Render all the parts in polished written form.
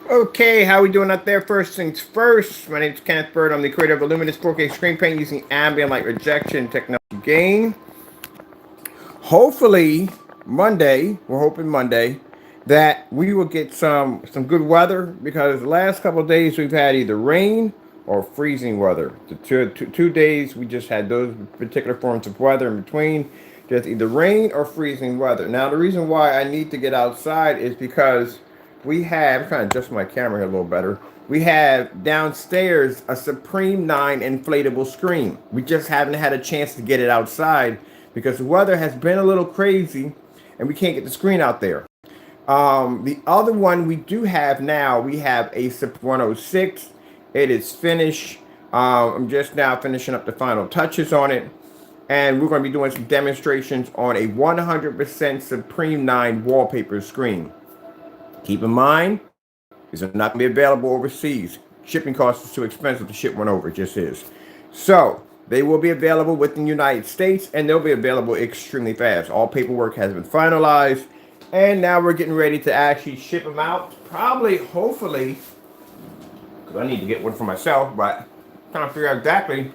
Okay, how we doing out there? First things first, my name is Kenneth Bird. I'm the creator of Illuminous 4K screen paint using ambient light rejection technology gain. Hopefully, Monday, we're hoping Monday, that we will get some good weather because the last couple of days we've had either rain or freezing weather. The two days we just had those particular forms of weather in between, just either rain or freezing weather. Now, the reason why I need to get outside is because we have, I'm trying to adjust my camera here a little better. We have downstairs a Supreme 9 inflatable screen. We just haven't had a chance to get it outside because the weather has been a little crazy and we can't get the screen out there. The other one we do have now, we have a SIP 106. It is finished. I'm just now finishing up the final touches on it. And we're going to be doing some demonstrations on a 100% Supreme 9 wallpaper screen. Keep in mind, these are not going to be available overseas. Shipping costs is too expensive to ship one over. It just is. So, they will be available within the United States, and they'll be available extremely fast. All paperwork has been finalized, and now we're getting ready to actually ship them out. Probably, hopefully, because I need to get one for myself, but I'm trying to figure out exactly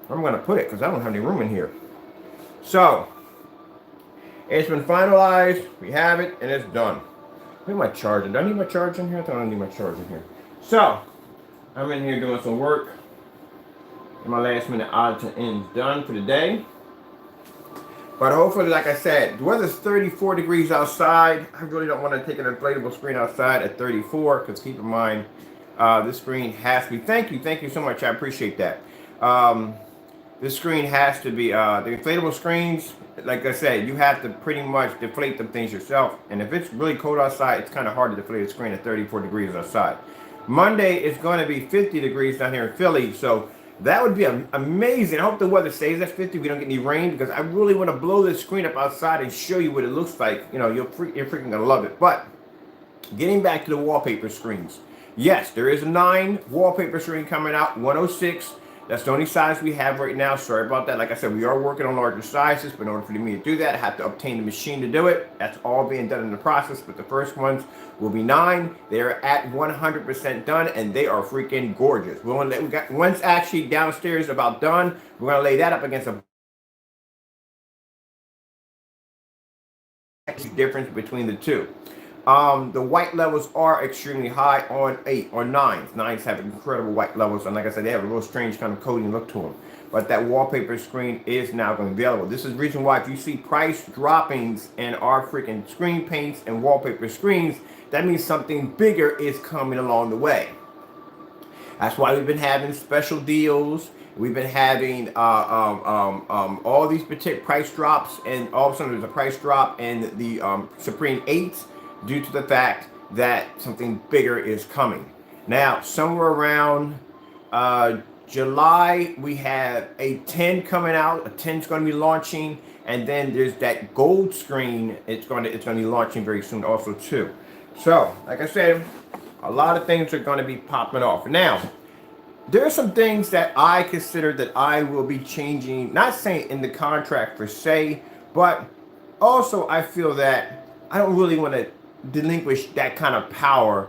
where I'm going to put it because I don't have any room in here. So, it's been finalized. We have it, and it's done. Where's my charger? Do I need my charger in here? I thought I need my charger in here. So, I'm in here doing some work. And my last minute odds and ends done for the day. But hopefully, like I said, the weather's 34 degrees outside. I really don't want to take an inflatable screen outside at 34 because keep in mind, this screen has to be, thank you so much, I appreciate that. This screen has to be, the inflatable screens, like I said, you have to pretty much deflate them things yourself. And if it's really cold outside, it's kind of hard to deflate a screen at 34 degrees outside. Monday is going to be 50 degrees down here in Philly, so that would be amazing. I hope the weather stays at 50. We don't get any rain because I really want to blow this screen up outside and show you what it looks like. You know, you're freaking going to love it. But getting back to the wallpaper screens. Yes, there is a 9 wallpaper screen coming out, 106. That's the only size we have right now. Sorry about that. Like I said, we are working on larger sizes, but in order for me to do that, I have to obtain the machine to do it. That's all being done in the process, but the first ones will be 9. They're at 100% done, and they are freaking gorgeous. We got one's actually downstairs about done. We're gonna lay that up against a difference between the two. The white levels are extremely high on 8 or 9s. 9s have incredible white levels, and like I said, they have a real strange kind of coating look to them. But that wallpaper screen is now going to be available. This is the reason why if you see price droppings in our freaking screen paints and wallpaper screens, that means something bigger is coming along the way. That's why we've been having special deals. We've been having all these particular price drops, and all of a sudden there's a price drop in the Supreme 8s due to the fact that something bigger is coming. Now, somewhere around July, we have a 10 coming out. A 10 is going to be launching, and then there's that gold screen. It's going to be launching very soon, also too. So, like I said, a lot of things are going to be popping off. Now, there are some things that I consider that I will be changing, not saying in the contract per se, but also I feel that I don't really want to relinquish that kind of power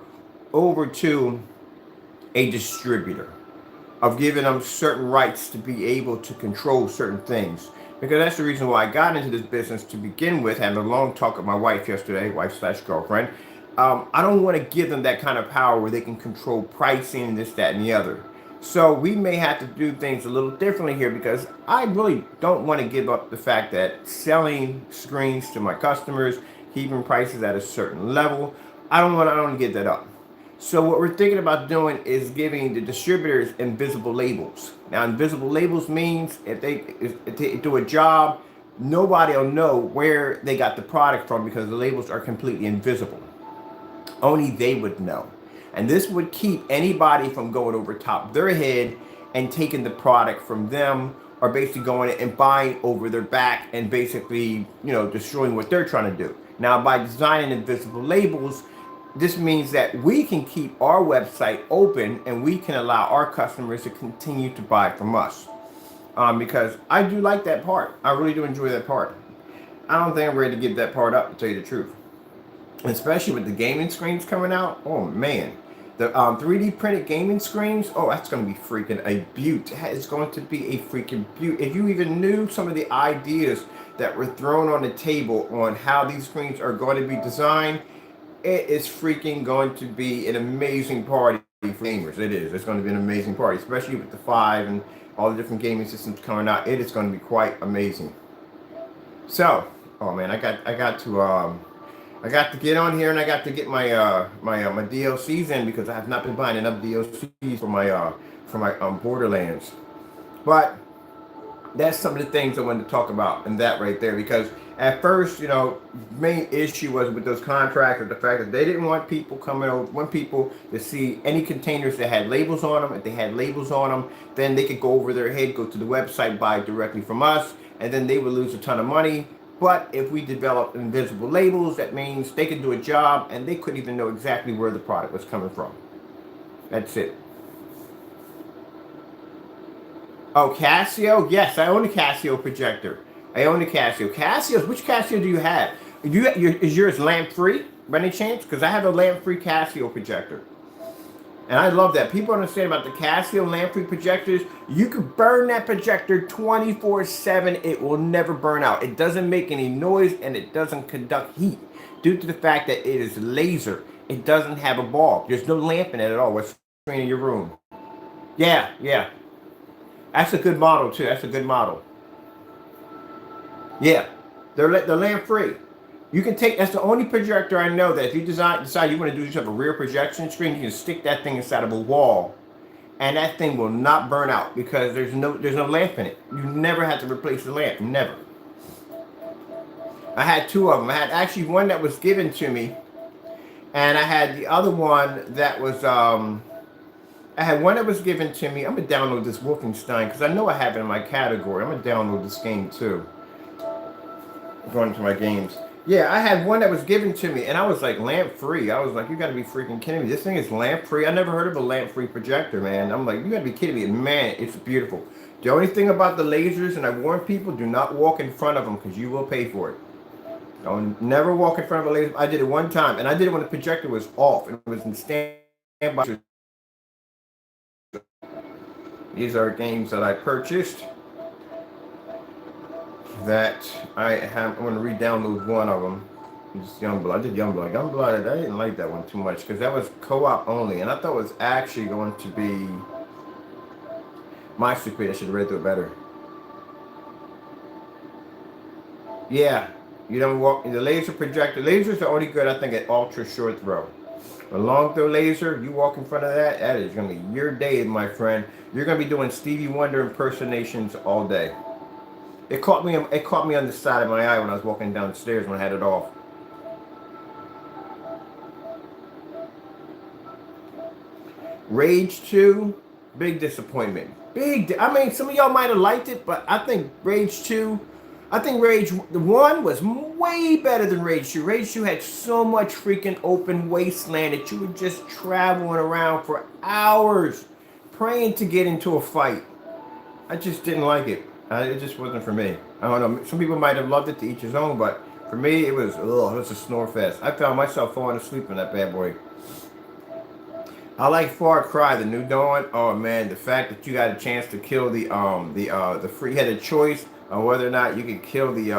over to a distributor, of giving them certain rights to be able to control certain things. Because that's the reason why I got into this business to begin with. Had a long talk with my wife yesterday, wife/girlfriend. I don't want to give them that kind of power where they can control pricing, this, that, and the other. So we may have to do things a little differently here because I really don't want to give up the fact that selling screens to my customers, keeping prices at a certain level, I don't want to give that up. So what we're thinking about doing is giving the distributors invisible labels. Now, invisible labels means if they do a job, nobody will know where they got the product from because the labels are completely invisible. Only they would know. And this would keep anybody from going over top their head and taking the product from them, or basically going and buying over their back and basically, destroying what they're trying to do. Now, by designing invisible labels, this means that we can keep our website open and we can allow our customers to continue to buy from us. Because I do like that part. I really do enjoy that part. I don't think I'm ready to give that part up, to tell you the truth. Especially with the gaming screens coming out. Oh man. The 3D printed gaming screens, oh, that's going to be freaking a beaut. It's going to be a freaking beaut. If you even knew some of the ideas that were thrown on the table on how these screens are going to be designed, it is freaking going to be an amazing party for gamers. It is. It's going to be an amazing party, especially with the 5 and all the different gaming systems coming out. It is going to be quite amazing. So, oh man, I got to get on here and I got to get my DLCs in because I have not been buying enough DLCs for my Borderlands. But that's some of the things I wanted to talk about in that right there, because at first, main issue was with those contractors, the fact that they didn't want people coming over, want people to see any containers that had labels on them. If they had labels on them, then they could go over their head, go to the website, buy directly from us, and then they would lose a ton of money. But if we develop invisible labels, that means they could do a job and they couldn't even know exactly where the product was coming from. That's it. Oh, Casio? Yes, I own a Casio projector. I own a Casio. Casios, which Casio do you have? Is yours lamp-free by any chance? Because I have a lamp-free Casio projector. And I love that. People understand about the Casio lamp-free projectors. You could burn that projector 24/7. It will never burn out. It doesn't make any noise and it doesn't conduct heat due to the fact that it is laser. It doesn't have a bulb. There's no lamp in it at all. What's in your room? Yeah, yeah. That's a good model too. That's a good model. Yeah, they're lamp free. You can take. That's the only projector I know that if you decide you want to do yourself a rear projection screen, you can stick that thing inside of a wall, and that thing will not burn out because there's no lamp in it. You never have to replace the lamp. Never. I had two of them. I had actually one that was given to me, and I had the other one that was I had one that was given to me. I'm gonna download this Wolfenstein because I know I have it in my category. I'm gonna download this game too. Going to my games. Yeah, I had one that was given to me, and I was like, lamp free. I was like, you gotta be freaking kidding me. This thing is lamp free. I never heard of a lamp free projector, man. I'm like, you gotta be kidding me. And man, it's beautiful. The only thing about the lasers, and I warn people, do not walk in front of them because you will pay for it. Don't never walk in front of a laser. I did it one time, and I did it when the projector was off. It was in standby. These are games that I purchased that I have. I'm going to re-download one of them. It's Youngblood. I did Youngblood. Youngblood, I didn't like that one too much because that was co-op only, and I thought it was actually going to be my secret. I should have read through it better. Yeah, you don't walk. The laser projector. Lasers are only good, I think, at ultra short throw. A long throw laser, you walk in front of that, that is going to be your day, my friend. You're going to be doing Stevie Wonder impersonations all day. It caught me on the side of my eye when I was walking downstairs when I had it off. Rage 2, big disappointment. I mean, some of y'all might have liked it, but I think Rage 2, Rage 1 was way better than Rage 2. Rage 2 had so much freaking open wasteland that you were just traveling around for hours praying to get into a fight. I just didn't like it. It just wasn't for me. I don't know. Some people might have loved it, to each his own, but for me, it was a snore fest. I found myself falling asleep in that bad boy. I like Far Cry, the New Dawn. Oh man, the fact that you got a chance to kill the free, had a choice on whether or not you could kill the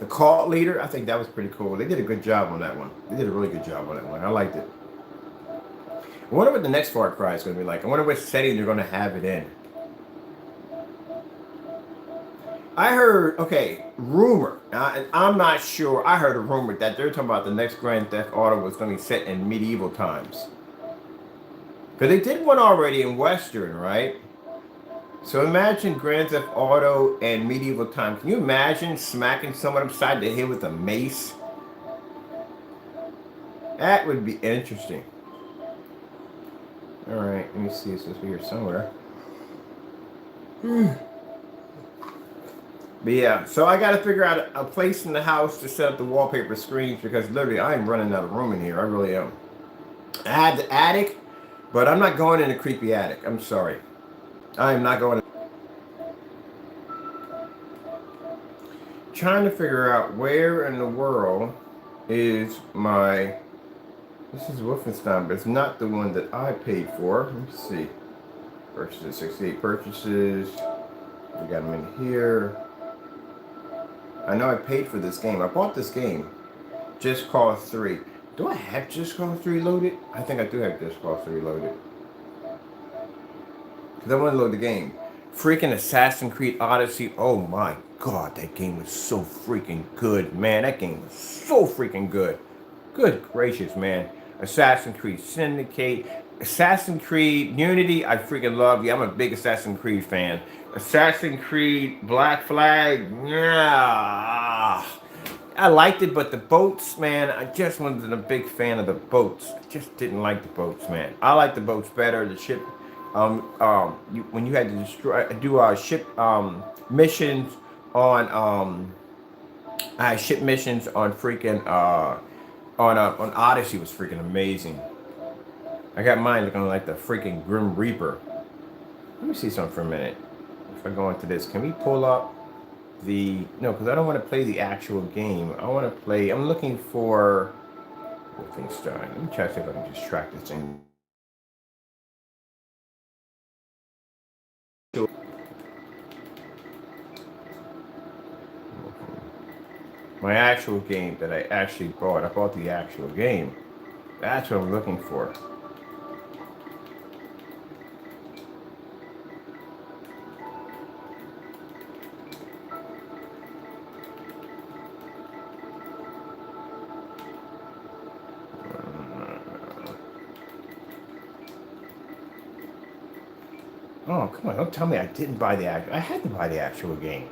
cult leader. I think that was pretty cool. They did a good job on that one. They did a really good job on that one. I liked it. I wonder what the next Far Cry is going to be like. I wonder what setting they're going to have it in. I heard, rumor. I'm not sure. I heard a rumor that they're talking about the next Grand Theft Auto was going to be set in medieval times. Because they did one already in Western, right? So imagine Grand Theft Auto and medieval times. Can you imagine smacking someone upside the head with a mace? That would be interesting. All right, let me see. It's supposed to be here somewhere. But yeah, so I got to figure out a place in the house to set up the wallpaper screens because literally I am running out of room in here. I really am. I had the attic, but I'm not going in a creepy attic. I'm sorry. I am not going. Trying to figure out where in the world is my This is Wolfenstein, but it's not the one that I paid for. Let me see. Purchases, 68 purchases. We got them in here. I know I paid for this game. I bought this game. Just Cause 3. Do I have Just Cause 3 loaded? I think I do have Just Cause 3 loaded. Because I want to load the game. Freaking Assassin's Creed Odyssey. Oh my god, that game was so freaking good. Man, that game was so freaking good. Good gracious, man. Assassin's Creed Syndicate. Assassin's Creed Unity, I freaking love you. I'm a big Assassin's Creed fan. Assassin's Creed Black Flag, yeah. I liked it, but the boats, man, I just wasn't a big fan of the boats. I just didn't like the boats, man. I like the boats better. The ship, when you had to do ship missions on, I had ship missions on freaking on Odyssey was freaking amazing. I got mine looking like the freaking Grim Reaper. Let me see something for a minute. If I go into this, can we pull up no, because I don't want to play the actual game. I want to play, I'm looking for Wolfenstein. Let me try to see if I can just track this thing. My actual game that I actually bought. I bought the actual game. That's what I'm looking for. Oh, come on. Don't tell me I didn't buy the actual. I had to buy the actual game.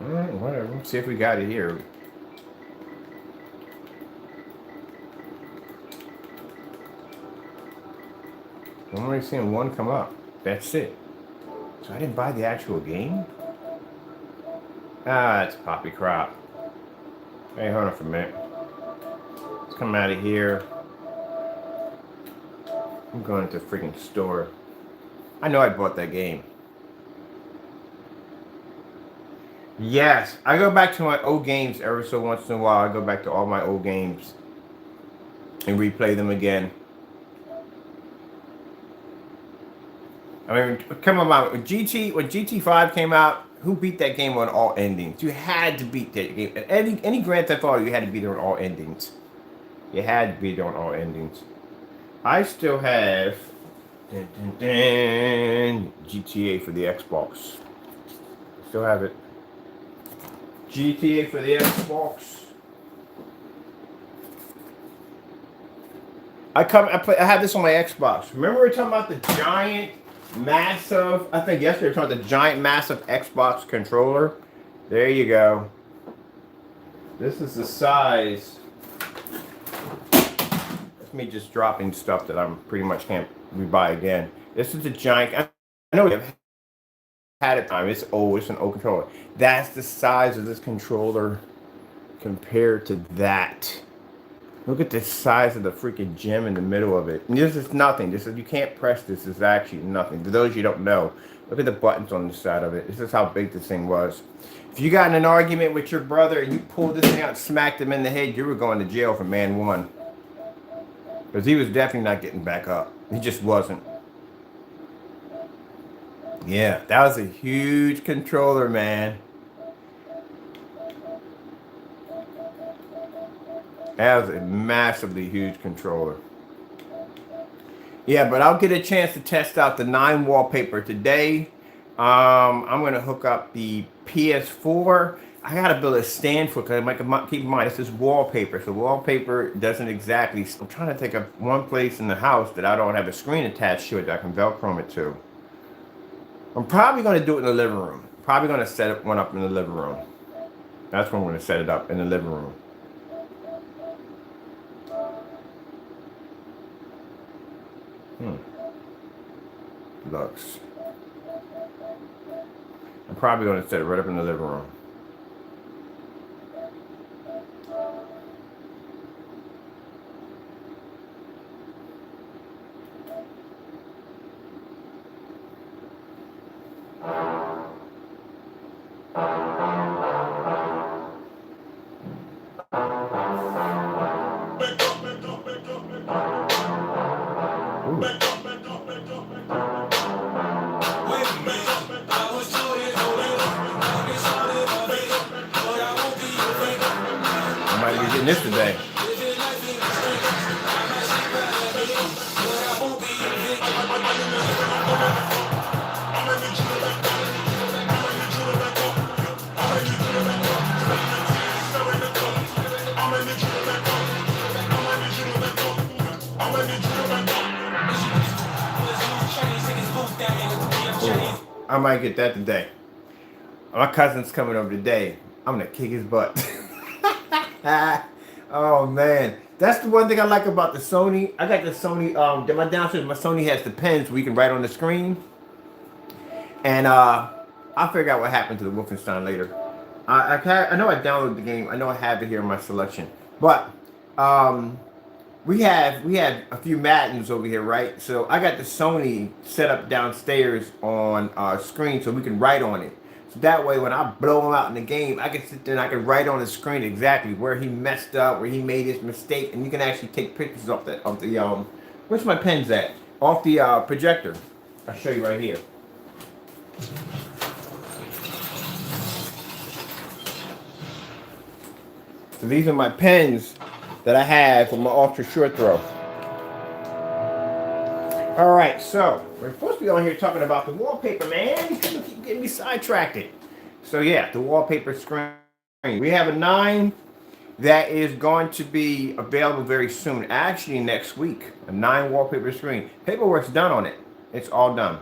Alright, whatever. Let's see if we got it here. I'm only seeing one come up. That's it. So I didn't buy the actual game? Ah, it's poppy crop. Hey, hold on for a minute. Let's come out of here. I'm going to the freaking store. I know I bought that game. Yes, I go back to my old games every so once in a while. I go back to all my old games and replay them again. I mean, come on, when GT5 came out, who beat that game on all endings? You had to beat that game. Any Grand Theft Auto, you had to beat it on all endings. You had to beat it on all endings. I still have GTA for the Xbox. Still have it. GTA for the Xbox. I have this on my Xbox. Remember we were talking about the giant, massive, I think yesterday we were talking about the giant, massive Xbox controller. There you go. This is the size. That's me just dropping stuff that I'm pretty much can't rebuy again. This is a giant, I know I've had it time. It's old, it's an old controller. That's the size of this controller compared to that. Look at the size of the freaking gem in the middle of it. And this is nothing. This is, you can't press this. This is actually nothing. To those you don't know, look at the buttons on the side of it. This is how big this thing was. If you got in an argument with your brother and you pulled this thing out and smacked him in the head, you were going to jail for man one. Because he was definitely not getting back up. He just wasn't. Yeah, that was a huge controller, man. That was a massively huge controller. Yeah, but I'll get a chance to test out the 9 wallpaper today. I'm going to hook up the PS4. I got to build a stand for it because keep in mind, this is wallpaper. So wallpaper doesn't exactly... I'm trying to take up one place in the house that I don't have a screen attached to it that I can Velcro it to. I'm probably going to do it in the living room. Probably going to set one up in the living room. That's when I'm going to set it up, in the living room. Looks. I'm probably going to set it right up in the living room. I might be getting this today. Ooh, I might get that today. My cousin's coming over today. I'm gonna kick his butt. Oh man, that's the one thing I like about the Sony. I got the Sony. My downstairs, my Sony has the pens where you can write on the screen. And I'll figure out what happened to the Wolfenstein later. I know I downloaded the game. I know I have it here in my selection. But we had a few Maddens over here, right? So I got the Sony set up downstairs on our screen so we can write on it. So that way, when I blow him out in the game, I can sit there and I can write on the screen exactly where he messed up, where he made his mistake, and you can actually take pictures of the where's my pens at? Off the projector. I'll show you right here. So these are my pens that I have for my ultra short throw. All right, so we're supposed to be on here talking about the wallpaper, man. You keep getting me sidetracked. So yeah, the wallpaper screen. We have a 9 that is going to be available very soon. Actually, next week, a 9 wallpaper screen. Paperwork's done on it. It's all done.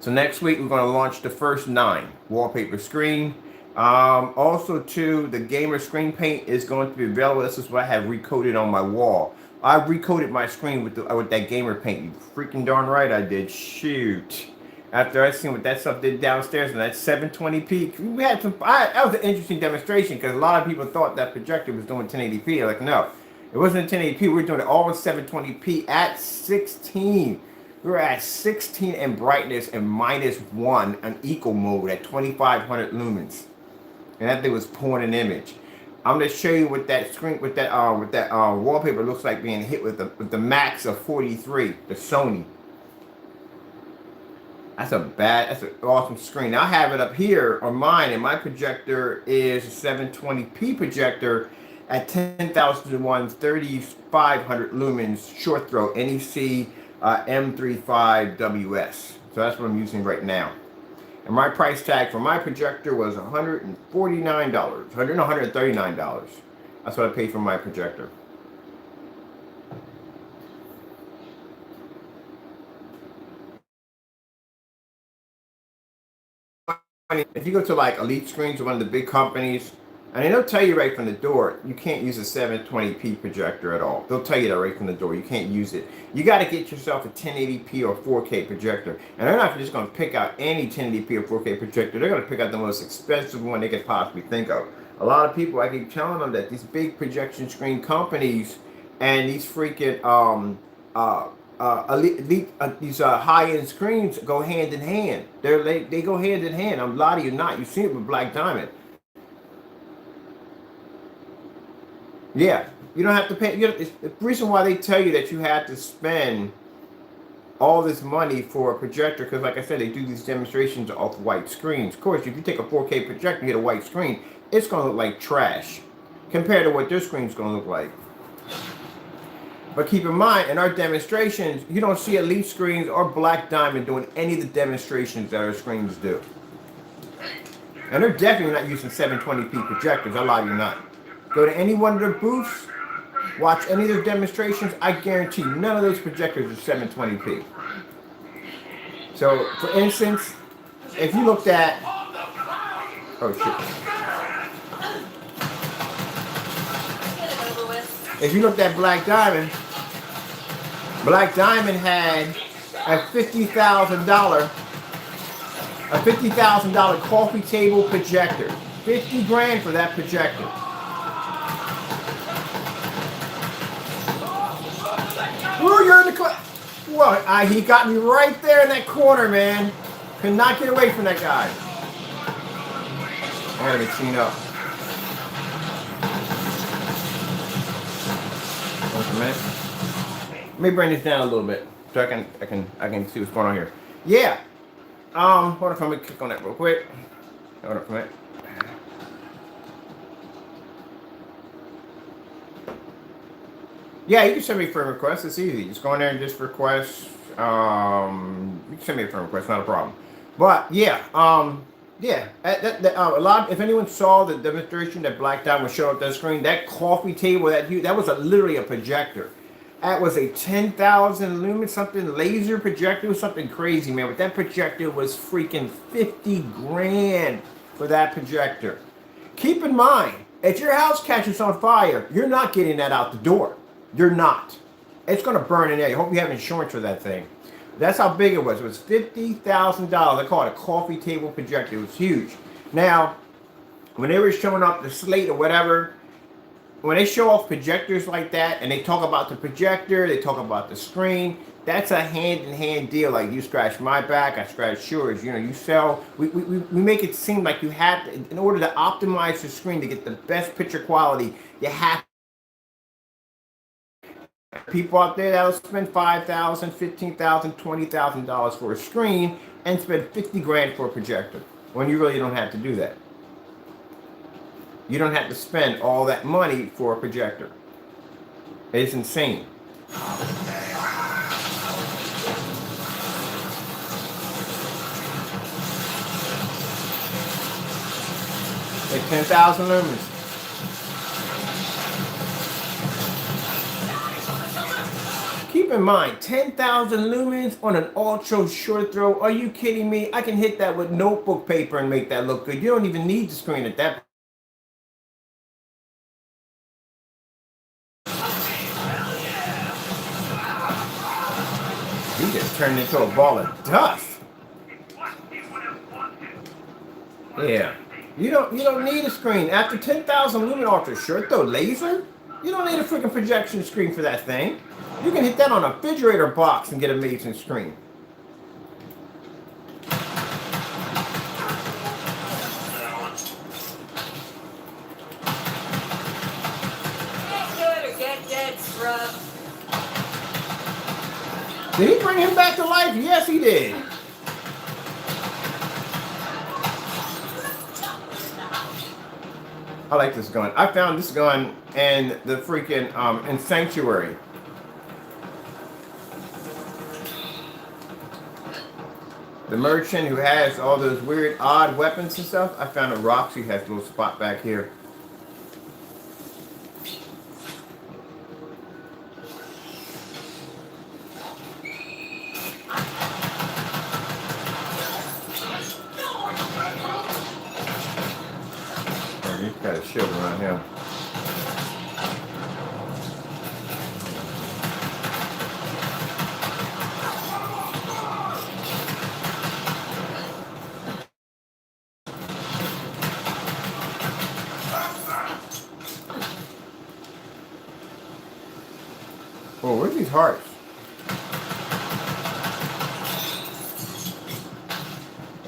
So next week we're going to launch the first 9 wallpaper screen. Also too, the gamer screen paint is going to be available. This is what I have recoated on my wall. I recoated my screen with that gamer paint. You freaking darn right I did. Shoot. After I seen what that stuff did downstairs in that 720p, we had some. That was an interesting demonstration because a lot of people thought that projector was doing 1080p. Like, no, it wasn't 1080p. We were doing it all in 720p at 16. We were at 16 in brightness and -1 on equal mode at 2500 lumens. And that thing was pulling an image. I'm gonna show you what that screen, what that wallpaper looks like being hit with the max of 43, the Sony. That's an awesome screen. I have it up here on mine, and my projector is a 720p projector at 10,001, 3,500 lumens, short throw, NEC M35WS. So that's what I'm using right now. And my price tag for my projector was $149, $139. That's what I paid for my projector. If you go to like Elite Screens or one of the big companies, and they'll tell you right from the door, you can't use a 720p projector at all. They'll tell you that right from the door. You can't use it. You got to get yourself a 1080p or 4K projector. And they're not just going to pick out any 1080p or 4K projector. They're going to pick out the most expensive one they could possibly think of. A lot of people, I keep telling them that these big projection screen companies and these freaking these high-end screens go hand in hand. They go hand in hand. A lot of you not. You see it with Black Diamond. Yeah, you don't have to pay. The reason why they tell you that you have to spend all this money for a projector, because like I said, they do these demonstrations off white screens. Of course, if you take a 4K projector and get a white screen, it's going to look like trash compared to what their screen's going to look like. But keep in mind, in our demonstrations, you don't see Elite Screens or Black Diamond doing any of the demonstrations that our screens do. And they're definitely not using 720p projectors. I lie to you not. Go to any one of their booths, watch any of their demonstrations. I guarantee none of those projectors are 720p. So, for instance, if you looked at, oh shit. If you looked at Black Diamond had a $50,000 coffee table projector. 50 grand for that projector. Ooh, you're in the corner. What? He got me right there in that corner, man. Could not get away from that guy. I gotta get cleaned up. Wait a minute. Let me bring this down a little bit so I can see what's going on here. Yeah. Hold on, let me click on that real quick. Hold on a minute. Yeah, you can send me a friend request. It's easy. Just go in there and just request. You can send me a friend request, not a problem. But yeah, yeah. A lot. If anyone saw the demonstration that blacked out was showing up that screen, that coffee table, that was literally a projector. That was a 10,000 lumen something laser projector. It was something crazy, man. But that projector was freaking 50 grand for that projector. Keep in mind, if your house catches on fire, you're not getting that out the door. You're not. It's going to burn in there. You hope you have insurance for that thing. That's how big it was. It was $50,000. They call it a coffee table projector. It was huge. Now, when they were showing off the slate or whatever, when they show off projectors like that and they talk about the projector, they talk about the screen, that's a hand-in-hand deal. Like, you scratch my back, I scratch yours. You know, you sell. We make it seem like you have to, in order to optimize the screen to get the best picture quality, you have people out there that'll spend $5,000, $15,000, $20,000 for a screen and spend 50 grand for a projector when you really don't have to do that. You don't have to spend all that money for a projector. It's insane. Like 10,000 lumens. Keep in mind, 10,000 lumens on an ultra short throw. Are you kidding me? I can hit that with notebook paper and make that look good. You don't even need the screen at that point. You just turned into a ball of dust. Yeah. You don't need a screen. After 10,000 lumen ultra short throw laser, you don't need a freaking projection screen for that thing. You can hit that on a refrigerator box and get an amazing screen. Did he bring him back to life? Yes, he did. I like this gun. I found this gun in the freaking in Sanctuary. The merchant who has all those weird, odd weapons and stuff. I found a Roxy has a little spot back here. He's got a shield around him. Oh, where's these hearts?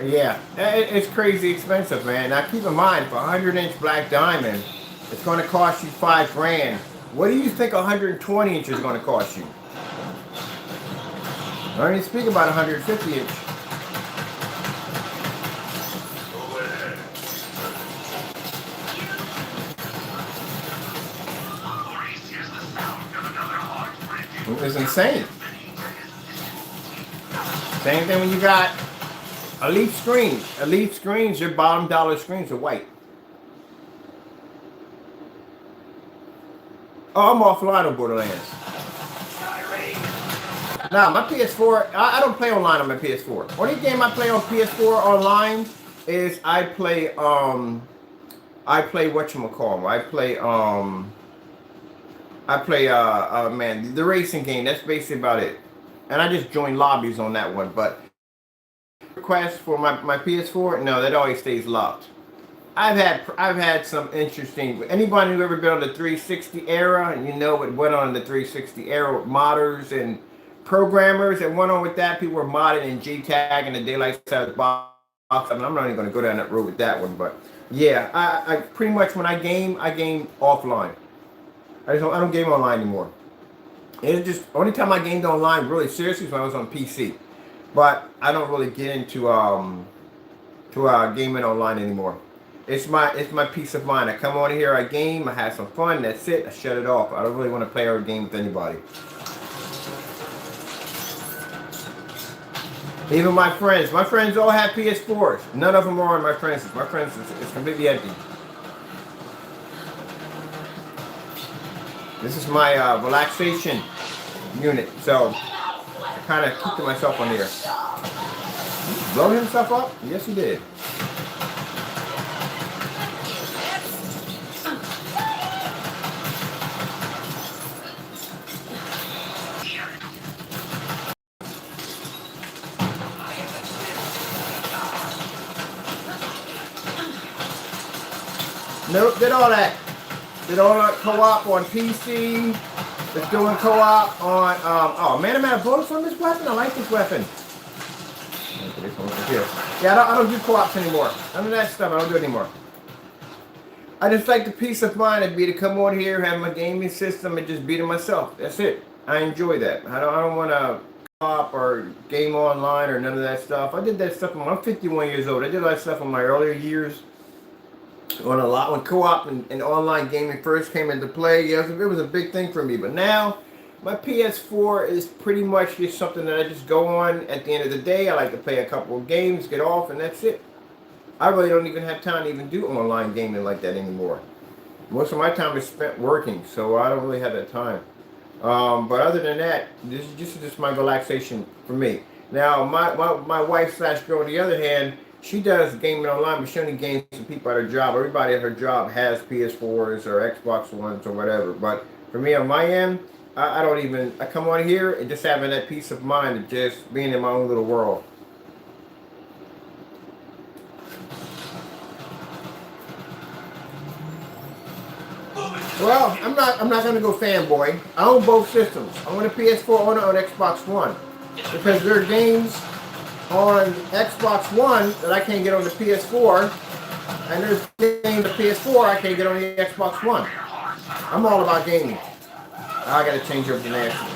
Yeah, it's crazy expensive, man. Now keep in mind, for a 100-inch black diamond, it's going to cost you $5 grand. What do you think a 120-inch is going to cost you? I don't even speak about 150-inch. It's insane. Same thing when you got Elite screens. Elite screens, your bottom dollar screens are white. Oh, I'm offline on Borderlands. Nah, my PS4, I don't play online on my PS4. Only game I play on PS4 online is I play whatchamacallit. I play man, the racing game. That's basically about it. And I just join lobbies on that one, but requests for my PS4, no, that always stays locked. I've had some interesting. Anybody who ever been on the 360 era, and you know what went on in the 360 era with modders and programmers that went on with that. People were modding and JTAG and the daylight side box. I mean, I'm not even going to go down that road with that one, but yeah, I pretty much when I game offline. I don't game online anymore. It's just only time I gamed online really seriously was when I was on PC. But I don't really get into gaming online anymore. It's my peace of mind. I come on here, I game, I have some fun. That's it. I shut it off. I don't really want to play or game with anybody. Even my friends all have PS4s. None of them are on my friends. My friends it's completely empty. This is my relaxation unit, so I kind of keep to myself on here. Blow himself up? Yes, he did. Nope, did all that. Did all that co-op on PC. It's doing co-op on, oh man, I'm out of bullets from this weapon. I like this weapon. Yeah, I don't do co-ops anymore. None of that stuff, I don't do it anymore. I just like the peace of mind it'd be to come on here, have my gaming system, and just beat it myself. That's it. I enjoy that. I don't want to co-op or game online or none of that stuff. I did that stuff when I'm 51 years old. I did all that stuff in my earlier years. When co-op and online gaming first came into play, yeah, it was a big thing for me. But now, my PS4 is pretty much just something that I just go on at the end of the day. I like to play a couple of games, get off, and that's it. I really don't even have time to even do online gaming like that anymore. Most of my time is spent working, so I don't really have that time. But other than that, this is just my relaxation for me. Now, my wife slash girl, on the other hand, she does gaming online, but she only games with people at her job. Everybody at her job has PS4s or Xbox Ones or whatever. But for me, on my end, I don't even, I come on here and just having that peace of mind of just being in my own little world. Well, I'm not gonna go fanboy. I own both systems. I own a PS4, I own Xbox One. Because there are games on Xbox One that I can't get on the PS4, and there's games on the PS4 I can't get on the Xbox One. I'm all about gaming. I gotta change over to national.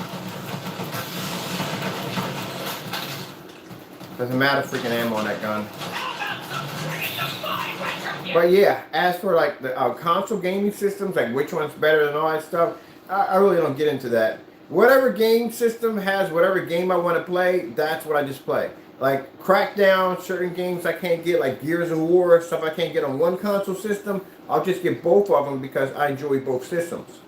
Doesn't matter freaking ammo on that gun. But yeah, as for like the console gaming systems, like which one's better than all that stuff, I really don't get into that. Whatever game system has whatever game I want to play, that's what I just play. Like Crackdown, certain games I can't get, like Gears of War, stuff I can't get on one console system, I'll just get both of them because I enjoy both systems.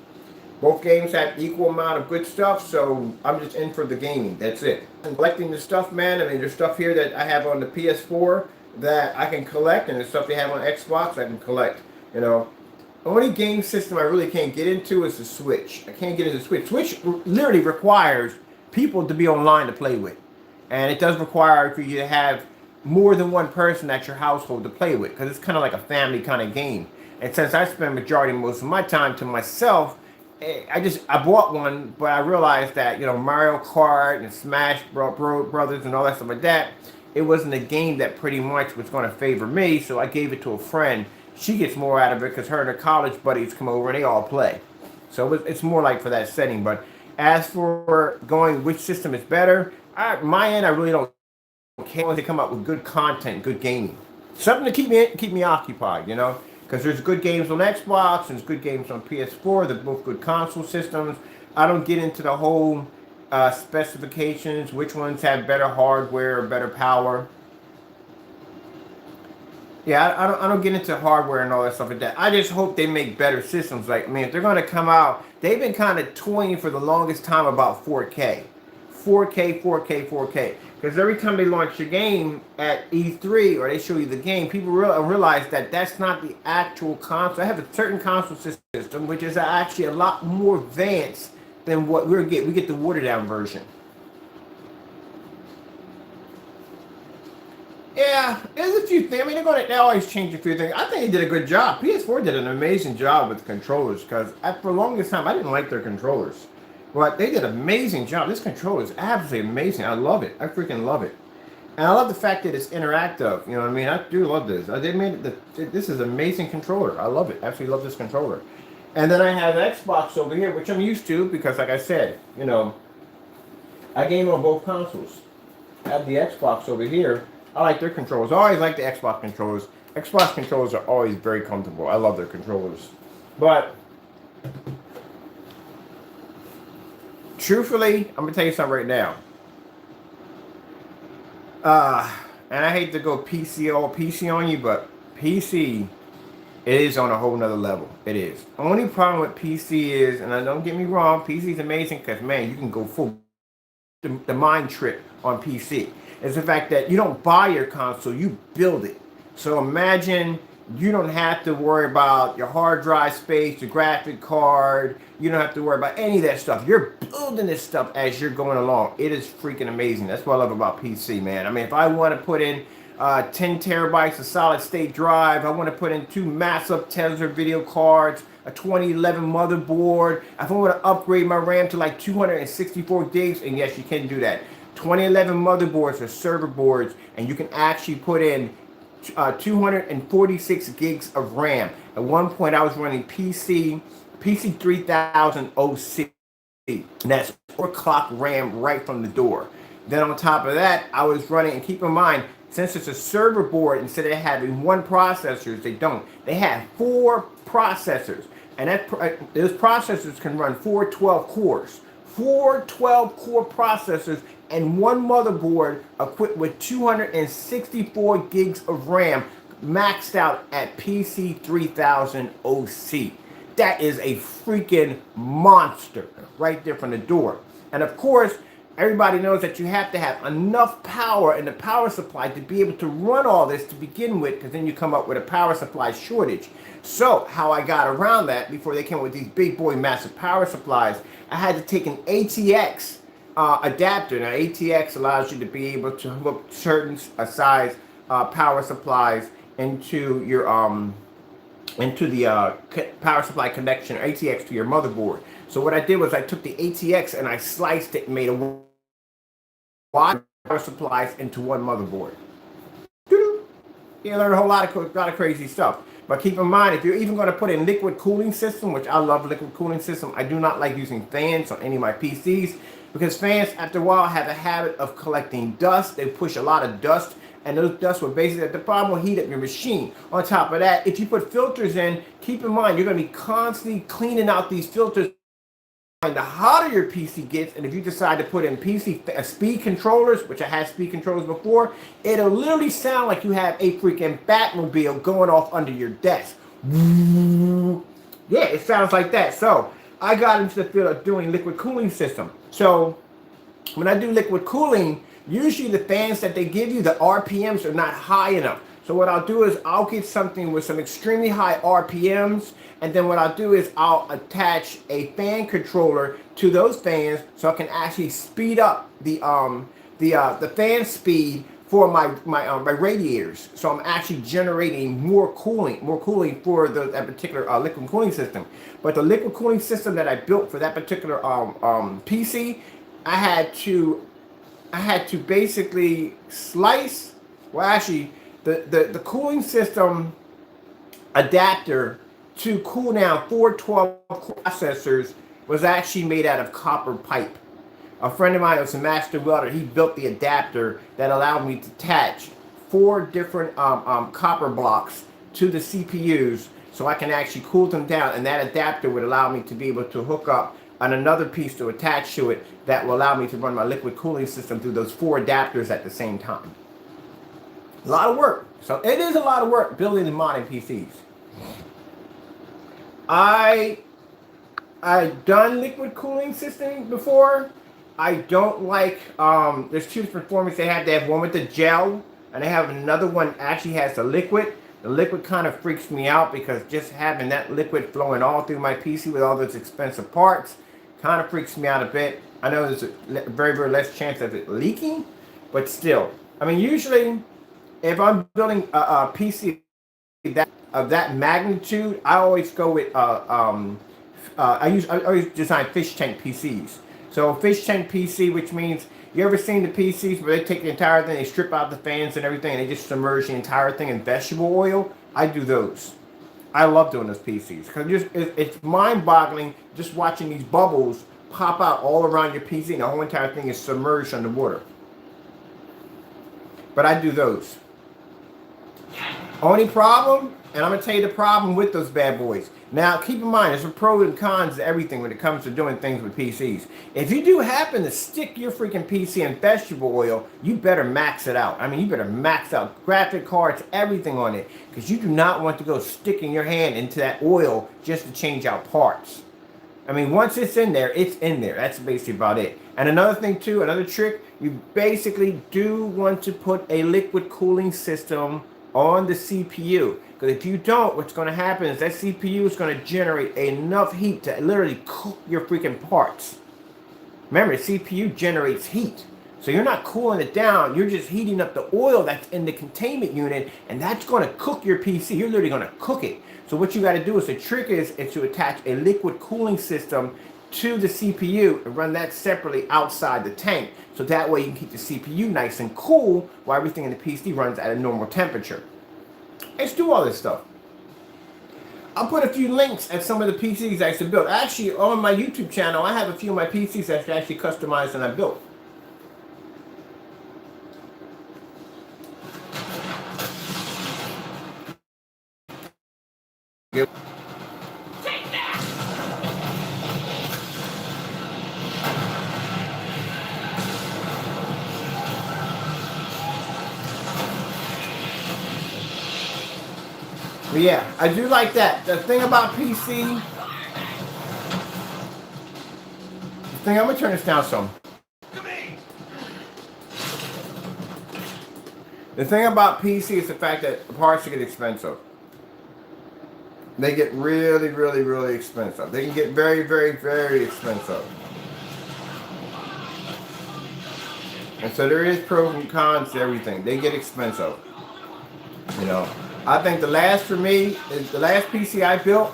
Both games have equal amount of good stuff, so I'm just in for the gaming. That's it. I'm collecting the stuff, man. I mean, there's stuff here that I have on the PS4 that I can collect, and there's stuff they have on Xbox I can collect. You know, the only game system I really can't get into is the Switch. I can't get into the Switch. Switch literally requires people to be online to play with. And it does require for you to have more than one person at your household to play with, because it's kind of like a family kind of game. And since I spend majority most of my time to myself, I bought one, but I realized that, you know, Mario Kart and Smash Brothers and all that stuff like that, it wasn't a game that pretty much was going to favor me, so I gave it to a friend. She gets more out of it because her and her college buddies come over and they all play. So it's more like for that setting. But as for going which system is better, my end, I really don't care when they come up with good content, good gaming. Something to keep me occupied, you know? Because there's good games on Xbox and there's good games on PS4. They're both good console systems. I don't get into the whole specifications, which ones have better hardware or better power. Yeah, I don't get into hardware and all that stuff like that. I just hope they make better systems. Like, I mean, if they're going to come out, they've been kind of toying for the longest time about 4K. 4K, 4K, 4K. Because every time they launch a game at E3 or they show you the game, people realize that that's not the actual console. I have a certain console system, which is actually a lot more advanced than what we get. We get the watered down version. Yeah, there's a few things. I mean, they always change a few things. I think they did a good job. PS4 did an amazing job with the controllers because for the longest time I didn't like their controllers. But they did an amazing job. This controller is absolutely amazing. I love it. I freaking love it. And I love the fact that it's interactive. You know what I mean? I do love this. They made it. This is an amazing controller. I love it. I absolutely love this controller. And then I have Xbox over here, which I'm used to because, like I said, I game on both consoles. I have the Xbox over here. I like their controllers. I always like the Xbox controllers. Xbox controllers are always very comfortable. I love their controllers. But truthfully, I'm gonna tell you something right now. And I hate to go PC on you, but PC it is on a whole nother level. It is. Only problem with PC is, and I don't get me wrong, PC is amazing because man, you can go full the mind trick on PC is the fact that you don't buy your console, you build it. So imagine you don't have to worry about your hard drive space, your graphic card. You don't have to worry about any of that stuff. You're building this stuff as you're going along. It is freaking amazing. That's what I love about PC, man. I mean, if I want to put in 10 terabytes of solid state drive, I want to put in 2 massive Tesla video cards, a 2011 motherboard. If I want to upgrade my RAM to like 264 gigs, and yes, you can do that. 2011 motherboards are server boards, and you can actually put in 246 gigs of RAM. At one point, I was running PC 3000 OC, and that's 4 clock RAM right from the door. Then on top of that, I was running, and keep in mind, since it's a server board, instead of having one processor, they don't. They have 4 processors, and those processors can run 4 12 cores. 4 12 core processors and one motherboard equipped with 264 gigs of RAM maxed out at PC 3000 OC. That is a freaking monster right there from the door. And of course, everybody knows that you have to have enough power in the power supply to be able to run all this to begin with, because then you come up with a power supply shortage. So how I got around that before they came up with these big boy massive power supplies, I had to take an ATX adapter. Now ATX allows you to be able to hook certain size power supplies into your into the power supply connection, ATX, to your motherboard. So what I did was I took the ATX and I sliced it and made a wide power supplies into one motherboard. You learn a whole lot of crazy stuff. But keep in mind, if you're even going to put in liquid cooling system, which I love liquid cooling system, I do not like using fans on any of my PCs because fans, after a while, have a habit of collecting dust. They push a lot of dust, and those dust will basically, the problem will heat up your machine. On top of that, if you put filters in, keep in mind, you're going to be constantly cleaning out these filters. And the hotter your PC gets, and if you decide to put in PC speed controllers, which I had speed controllers before, it'll literally sound like you have a freaking Batmobile going off under your desk. Yeah, it sounds like that. So I got into the field of doing liquid cooling system. So when I do liquid cooling, usually the fans that they give you, the RPMs are not high enough. So what I'll do is I'll get something with some extremely high RPMs, and then what I'll do is I'll attach a fan controller to those fans so I can actually speed up the fan speed for my radiators. So I'm actually generating more cooling for that particular liquid cooling system. But the liquid cooling system that I built for that particular PC, I had to basically slice. Well, actually, the cooling system adapter to cool down 4 12 processors was actually made out of copper pipe. A friend of mine was a master welder. He built the adapter that allowed me to attach 4 different copper blocks to the CPUs so I can actually cool them down, and that adapter would allow me to be able to hook up on another piece to attach to it that will allow me to run my liquid cooling system through those 4 adapters at the same time. A lot of work. So it is a lot of work building the modern PCs. I've done liquid cooling system before. I don't like, there's 2 different formats they have. They have one with the gel, and they have another one actually has the liquid. The liquid kind of freaks me out because just having that liquid flowing all through my PC with all those expensive parts kind of freaks me out a bit. I know there's a very, very less chance of it leaking, but still. I mean, usually, if I'm building a PC of that magnitude, I always go with I always design fish tank PCs. So fish tank PC, which means, you ever seen the PCs where they take the entire thing, they strip out the fans and everything, and they just submerge the entire thing in vegetable oil? I do those. I love doing those PCs because it's mind-boggling just watching these bubbles pop out all around your PC and the whole entire thing is submerged underwater. But I do those. Only problem, and I'm going to tell you the problem with those bad boys. Now, keep in mind, there's a pros and cons to everything when it comes to doing things with PCs. If you do happen to stick your freaking PC in vegetable oil, you better max it out. I mean, you better max out graphic cards, everything on it, because you do not want to go sticking your hand into that oil just to change out parts. I mean, once it's in there, it's in there. That's basically about it. And another thing too, another trick, you basically do want to put a liquid cooling system on the CPU. Because if you don't, what's going to happen is that CPU is going to generate enough heat to literally cook your freaking parts. Remember, the CPU generates heat. So you're not cooling it down, you're just heating up the oil that's in the containment unit, and that's going to cook your PC. You're literally going to cook it. So what you got to do is, the trick is to attach a liquid cooling system to the CPU and run that separately outside the tank. So that way you can keep the CPU nice and cool while everything in the PC runs at a normal temperature. Let's do all this stuff. I'll put a few links at some of the PCs I used to build. Actually, on my YouTube channel, I have a few of my PCs that's actually customized and I built. But yeah, I do like that. The thing about PC, I'm gonna turn this down some. The thing about PC is the fact that parts get expensive. They get really, really, really expensive. They can get very, very, very expensive. And so there is pros and cons to everything. They get expensive. You know, I think the last for me is the last PC I built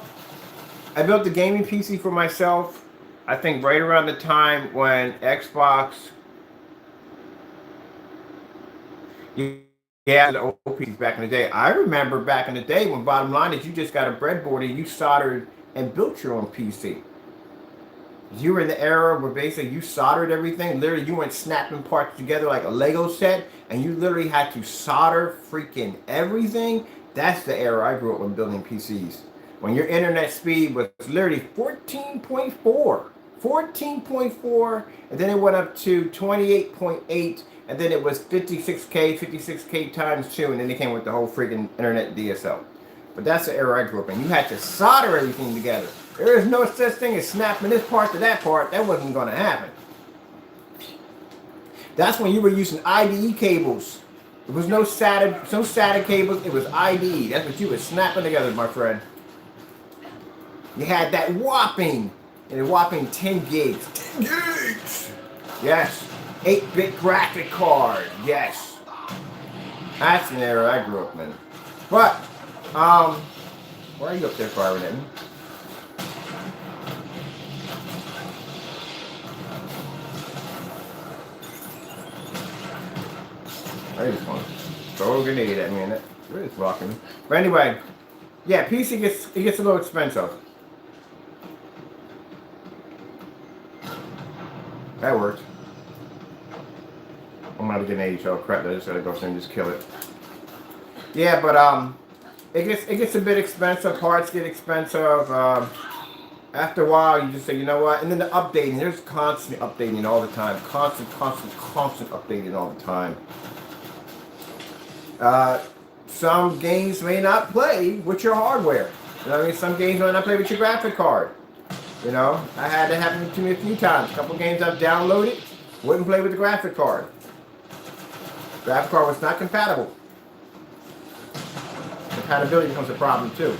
the gaming PC for myself. I think right around the time when Xbox, yeah, the old PCs back in the day. I remember back in the day when bottom line is you just got a breadboard and you soldered and built your own PC. You were in the era where basically you soldered everything. Literally, you weren't snapping parts together like a Lego set, and you literally had to solder freaking everything. That's the era I grew up when building PCs. When your internet speed was literally 14.4, and then it went up to 28.8, and then it was 56K times 2, and then it came with the whole freaking internet DSL. But that's the era I grew up in. You had to solder everything together. There is no such thing as snapping this part to that part. That wasn't going to happen. That's when you were using IDE cables. There was no SATA cables. It was IDE. That's what you were snapping together, my friend. You had that whopping 10 gigs. 10 gigs! Yes. 8-bit graphic card. Yes. That's an era I grew up in. But, why are you up there firing at me? I just want to throw a grenade at me and it's rocking me. But anyway, yeah, PC gets a little expensive. That worked. I'm out of grenade, so crap, I just gotta go through and just kill it. Yeah, but it gets a bit expensive, parts get expensive. After a while you just say, you know what? And then the updating, there's constant updating all the time. Constant updating all the time. Some games may not play with your hardware. You know what I mean? Some games may not play with your graphic card. You know, I had that happen to me a few times. A couple games I've downloaded, wouldn't play with the graphic card. Graphic card was not compatible. Compatibility becomes a problem too.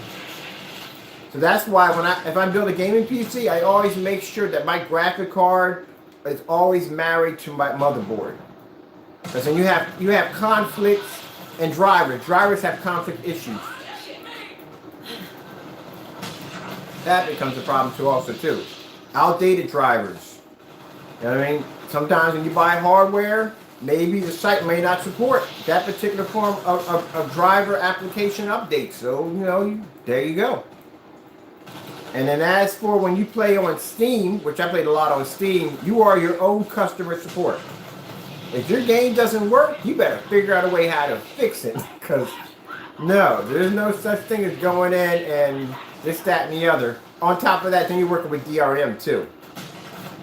So that's why if I build a gaming PC, I always make sure that my graphic card is always married to my motherboard. Because then you have conflicts and drivers. Drivers have conflict issues. That becomes a problem too also Outdated drivers. You know what I mean? Sometimes when you buy hardware, maybe the site may not support that particular form of driver application update. So, there you go. And then as for when you play on Steam, which I played a lot on Steam, you are your own customer support. If your game doesn't work, you better figure out a way how to fix it. Because, no, there's no such thing as going in and this, that, and the other. On top of that, then you're working with DRM too.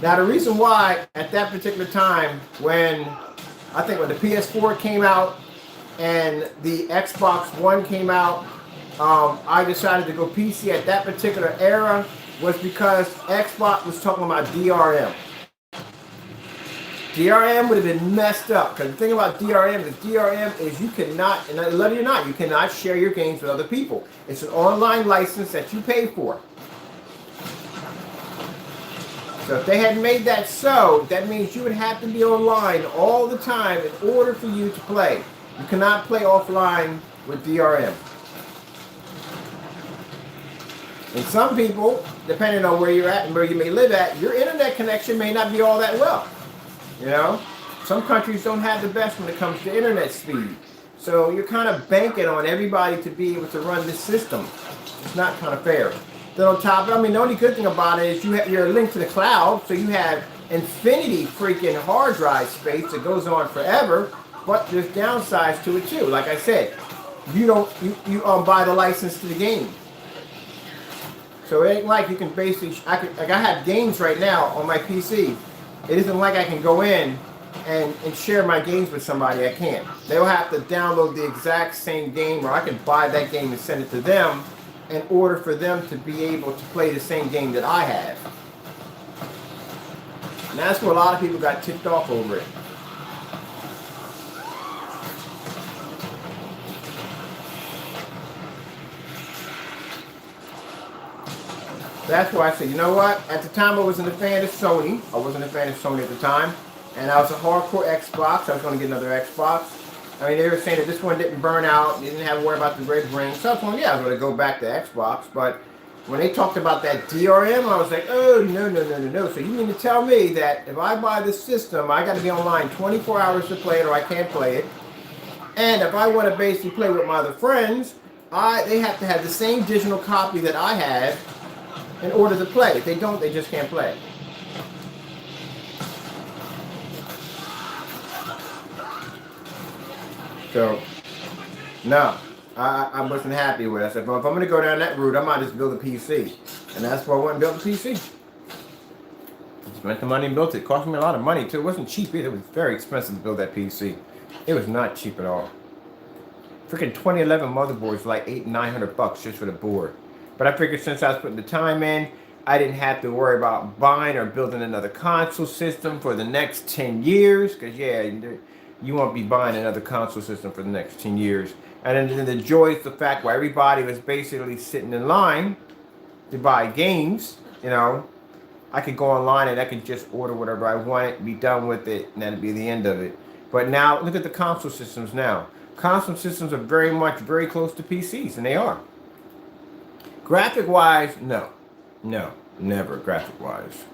Now, the reason why at that particular time, I think when the PS4 came out and the Xbox One came out, I decided to go PC at that particular era was because Xbox was talking about DRM. DRM would have been messed up, because the thing about DRM is you cannot, and let it or not, you cannot share your games with other people. It's an online license that you pay for. So if they had made that so, that means you would have to be online all the time in order for you to play. You cannot play offline with DRM. And some people, depending on where you're at and where you may live at, your internet connection may not be all that well. Some countries don't have the best when it comes to internet speed. So you're kind of banking on everybody to be able to run this system. It's not kind of fair. Then on top of it, the only good thing about it is you're linked to the cloud, so you have infinity freaking hard drive space that goes on forever, but there's downsides to it too. Like I said, you buy the license to the game. So it ain't like you can basically, I have games right now on my PC. It isn't like I can go in and share my games with somebody. I can't. They'll have to download the exact same game, or I can buy that game and send it to them in order for them to be able to play the same game that I have. And that's where a lot of people got ticked off over it. That's why I said, you know what? At the time, I wasn't a fan of Sony. I wasn't a fan of Sony at the time. And I was a hardcore Xbox. I was going to get another Xbox. They were saying that this one didn't burn out. You didn't have to worry about the red ring. So I was going, I was going to go back to Xbox. But when they talked about that DRM, I was like, oh, no. So you mean to tell me that if I buy this system, I got to be online 24 hours to play it, or I can't play it. And if I want to basically play with my other friends, they have to have the same digital copy that I have in order to play. If they don't, they just can't play. So, no, I wasn't happy with it. I said, well, if I'm going to go down that route, I might just build a PC. And that's why I went and built a PC. Spent the money and built it. It cost me a lot of money, too. It wasn't cheap either. It was very expensive to build that PC. It was not cheap at all. Freaking 2011 motherboard was like $800-900 just for the board. But I figured since I was putting the time in, I didn't have to worry about buying or building another console system for the next 10 years. Because, you won't be buying another console system for the next 10 years. And then the joy is the fact where everybody was basically sitting in line to buy games. I could go online and I could just order whatever I wanted, be done with it, and that'd be the end of it. But now, look at the console systems now. Console systems are very close to PCs, and they are. Graphic-wise, no, never graphic-wise.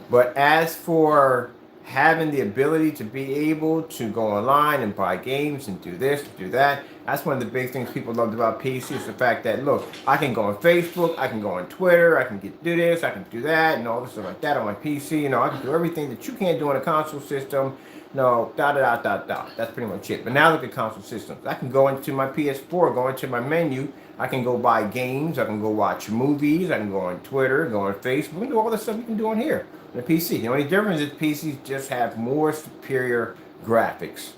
But as for having the ability to be able to go online and buy games and do this, do that, that's one of the big things people loved about PC is the fact that, look, I can go on Facebook, I can go on Twitter, I can do this, I can do that, and all this stuff like that on my PC. I can do everything that you can't do on a console system. That's pretty much it. But now look at console systems. I can go into my PS4, go into my menu. I can go buy games. I can go watch movies. I can go on Twitter, go on Facebook. We can do all the stuff you can do on here on the PC. The only difference is PCs just have more superior graphics.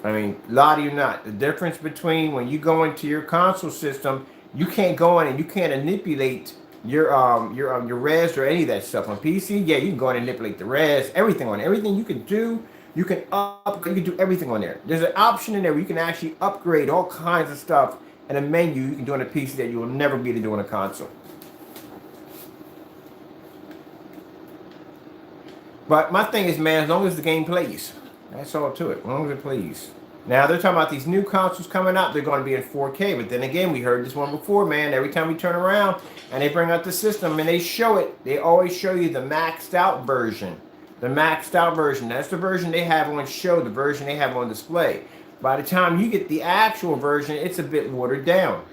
Lie to you not. The difference between when you go into your console system, you can't go in and you can't manipulate your res or any of that stuff. On PC, you can go in and manipulate the res, everything on it. Everything you can do, you can do everything on there. There's an option in there where you can actually upgrade all kinds of stuff in a menu you can do on a PC that you will never be able to do on a console. But my thing is, man, as long as the game plays, that's all to it. As long as it plays. Now, they're talking about these new consoles coming out. They're going to be in 4K. But then again, we heard this one before, man. Every time we turn around and they bring out the system and they show it, they always show you the maxed out version. The maxed out version. That's the version they have on show, the version they have on display. By the time you get the actual version, it's a bit watered down.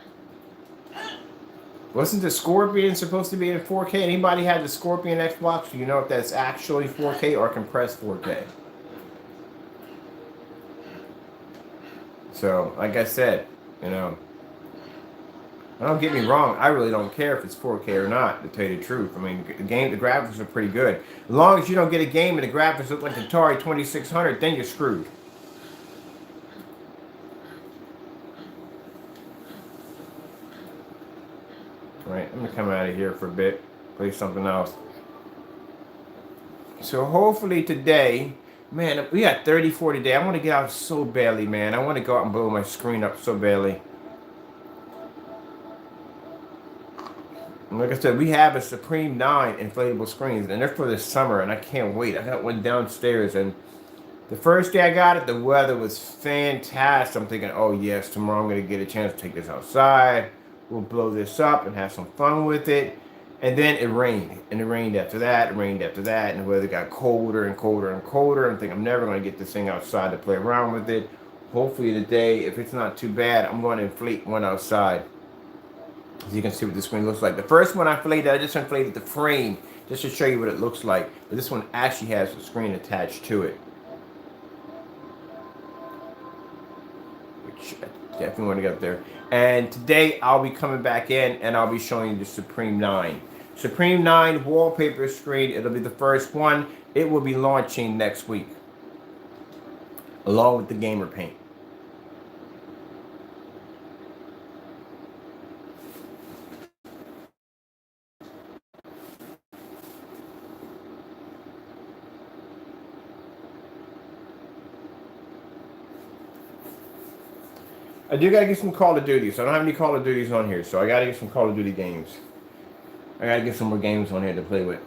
Wasn't the Scorpion supposed to be in 4K? Anybody had the Scorpion Xbox? Do you know if that's actually 4K or compressed 4K? So, like I said, you know, don't get me wrong, I really don't care if it's 4K or not, to tell you the truth. I mean, the graphics are pretty good. As long as you don't get a game and the graphics look like the Atari 2600, then you're screwed. Alright, I'm gonna come out of here for a bit, play something else. So hopefully today, man, we got 34 today. I want to get out so badly, man. I want to go out and blow my screen up so badly. And like I said, we have a Supreme 9 inflatable screens, and they're for the summer, and I can't wait. I got one downstairs, and the first day I got it, the weather was fantastic. I'm thinking, oh yes, tomorrow I'm going to get a chance to take this outside. We'll blow this up and have some fun with it. And then it rained, and it rained after that, and the weather got colder and colder and colder. I'm thinking I'm never going to get this thing outside to play around with it. Hopefully today, if it's not too bad, I'm going to inflate one outside. As you can see what the screen looks like. The first one I inflated, I just inflated the frame just to show you what it looks like. But this one actually has a screen attached to it, which I definitely want to get up there. And today I'll be coming back in and I'll be showing you the Supreme 9. Supreme 9 wallpaper screen. It'll be the first one. It will be launching next week, along with the gamer paint. I do gotta get some Call of Duty, so I don't have any Call of Duties on here, so I gotta get some Call of Duty games. I gotta get some more games on here to play with.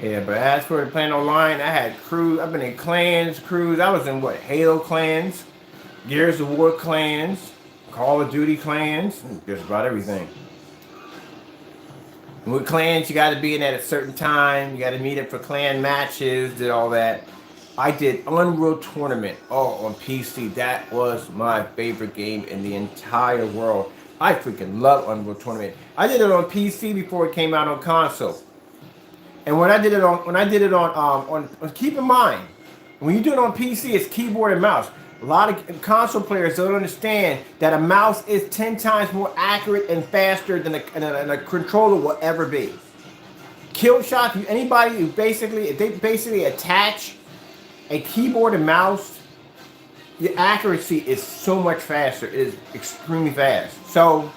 Yeah, but as for playing online, I had crews. I've been in clans, crews. I was in what? Halo clans, Gears of War clans, Call of Duty clans, just about everything. And with clans, you got to be in at a certain time. You got to meet up for clan matches, did all that. I did Unreal Tournament. Oh, on PC. That was my favorite game in the entire world. I freaking love Unreal Tournament. I did it on PC before it came out on console. And when I did it on keep in mind, when you do it on PC, it's keyboard and mouse. A lot of console players don't understand that a mouse is 10 times more accurate and faster than a controller will ever be. Kill shot, anybody who if they basically attach a keyboard and mouse, the accuracy is so much faster. It is extremely fast. So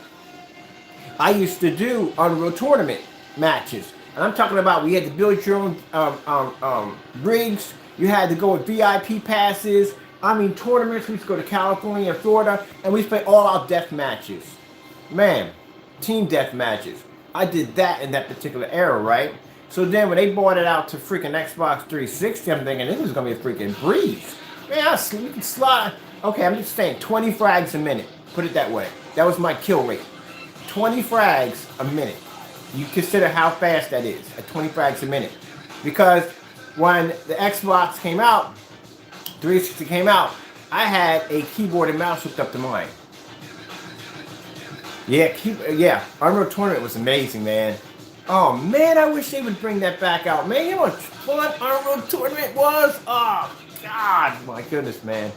I used to do Unreal Tournament matches. And I'm talking about, we had to build your own rigs. You had to go with VIP passes. I mean, tournaments. We used to go to California and Florida, and we used to play all-out death matches. Man, team death matches. I did that in that particular era, right? So then when they bought it out to freaking Xbox 360, I'm thinking this is going to be a freaking breeze. Man, we can slide. Okay, I'm just saying 20 frags a minute. Put it that way. That was my kill rate. 20 frags a minute. You consider how fast that is at 20 frags a minute. Because when the Xbox came out, 360 came out, I had a keyboard and mouse hooked up to mine. Yeah, Unreal Tournament was amazing, man. Oh man, I wish they would bring that back out. Man, you know what fun Unreal Tournament was? Oh God, my goodness, man.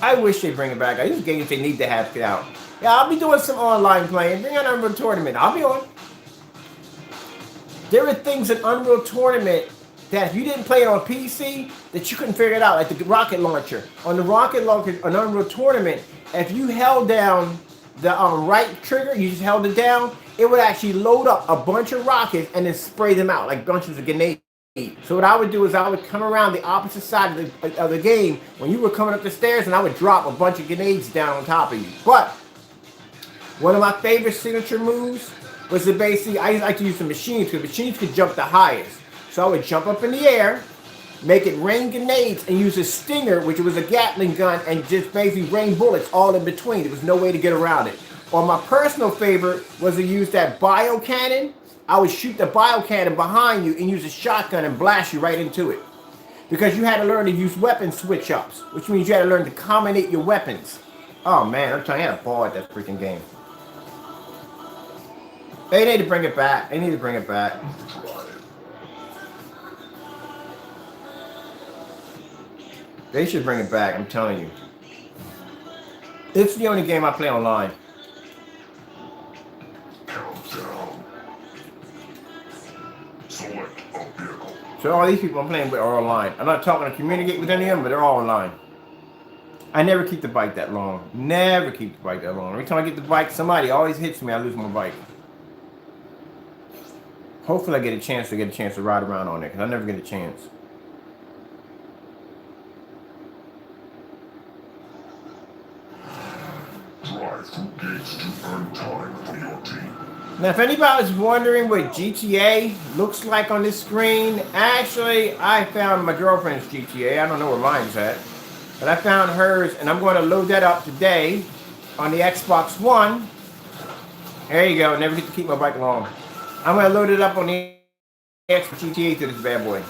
I wish they bring it back out. These games they need to have it out. Yeah, I'll be doing some online playing. Bring on Unreal Tournament. I'll be on. There are things in Unreal Tournament that if you didn't play it on PC, that you couldn't figure it out, like the rocket launcher. On the rocket launcher, on Unreal Tournament, if you held down the right trigger, you just held it down, it would actually load up a bunch of rockets and then spray them out like bunches of grenades. So what I would do is I would come around the opposite side of the game when you were coming up the stairs, and I would drop a bunch of grenades down on top of you. But one of my favorite signature moves was to basically, I like to use the machines because machines could jump the highest. So I would jump up in the air, make it rain grenades, and use a stinger, which was a Gatling gun, and just basically rain bullets all in between. There was no way to get around it. Or my personal favorite was to use that bio cannon. I would shoot the bio cannon behind you and use a shotgun and blast you right into it. Because you had to learn to use weapon switch ups, which means you had to learn to combine your weapons. Oh man, I'm telling you, I had a ball at that freaking game. They need to bring it back. They need to bring it back. They should bring it back, I'm telling you. It's the only game I play online. So all these people I'm playing with are online. I'm not talking to communicate with any of them, but they're all online. I never keep the bike that long. Never keep the bike that long. Every time I get the bike, somebody always hits me, I lose my bike. Hopefully I get a chance to ride around on it, because I never get a chance. Drive through gates to earn time for your team. Now, if anybody's wondering what GTA looks like on this screen, actually, I found my girlfriend's GTA. I don't know where mine's at. But I found hers, and I'm going to load that up today on the Xbox One. There you go. Never get to keep my bike long. I'm going to load it up on the Xbox GTA to this bad boy.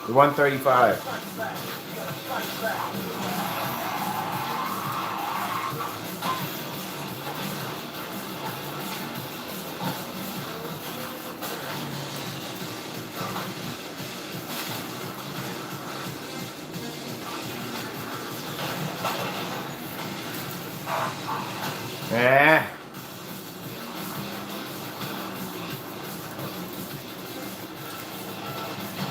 The 135. Yeah.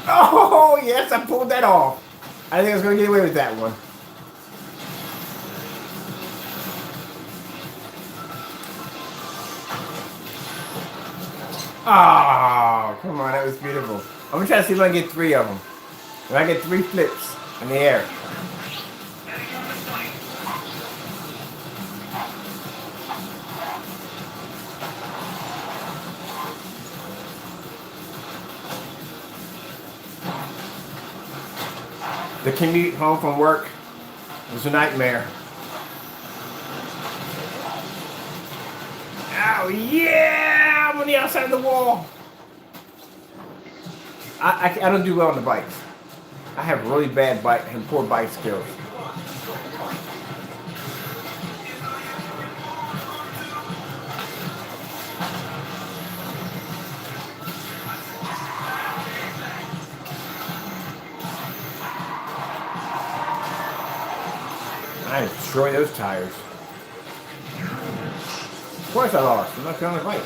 Oh, yes, I pulled that off. I think I was going to get away with that one. Oh, come on, that was beautiful. I'm going to try to see if I can get 3 of them. If I get 3 flips in the air. The commute home from work was a nightmare. Oh yeah! I'm on the outside of the wall. I don't do well on the bikes. I have really bad bike and poor bike skills. I destroy those tires. Of course I lost. I'm not going to fight.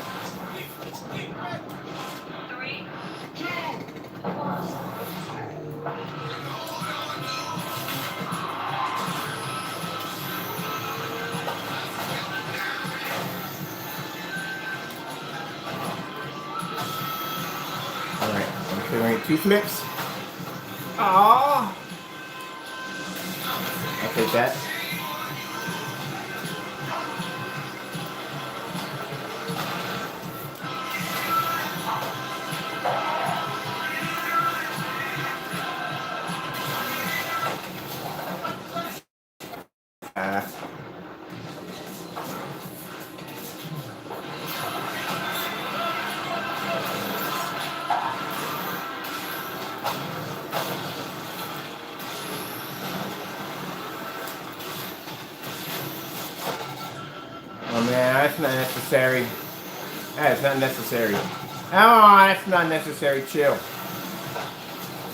Alright, I'm clearing 2 flips. Aww. I'll take that. Oh man, that's not necessary. That is not necessary. Oh, that's not necessary. Chill.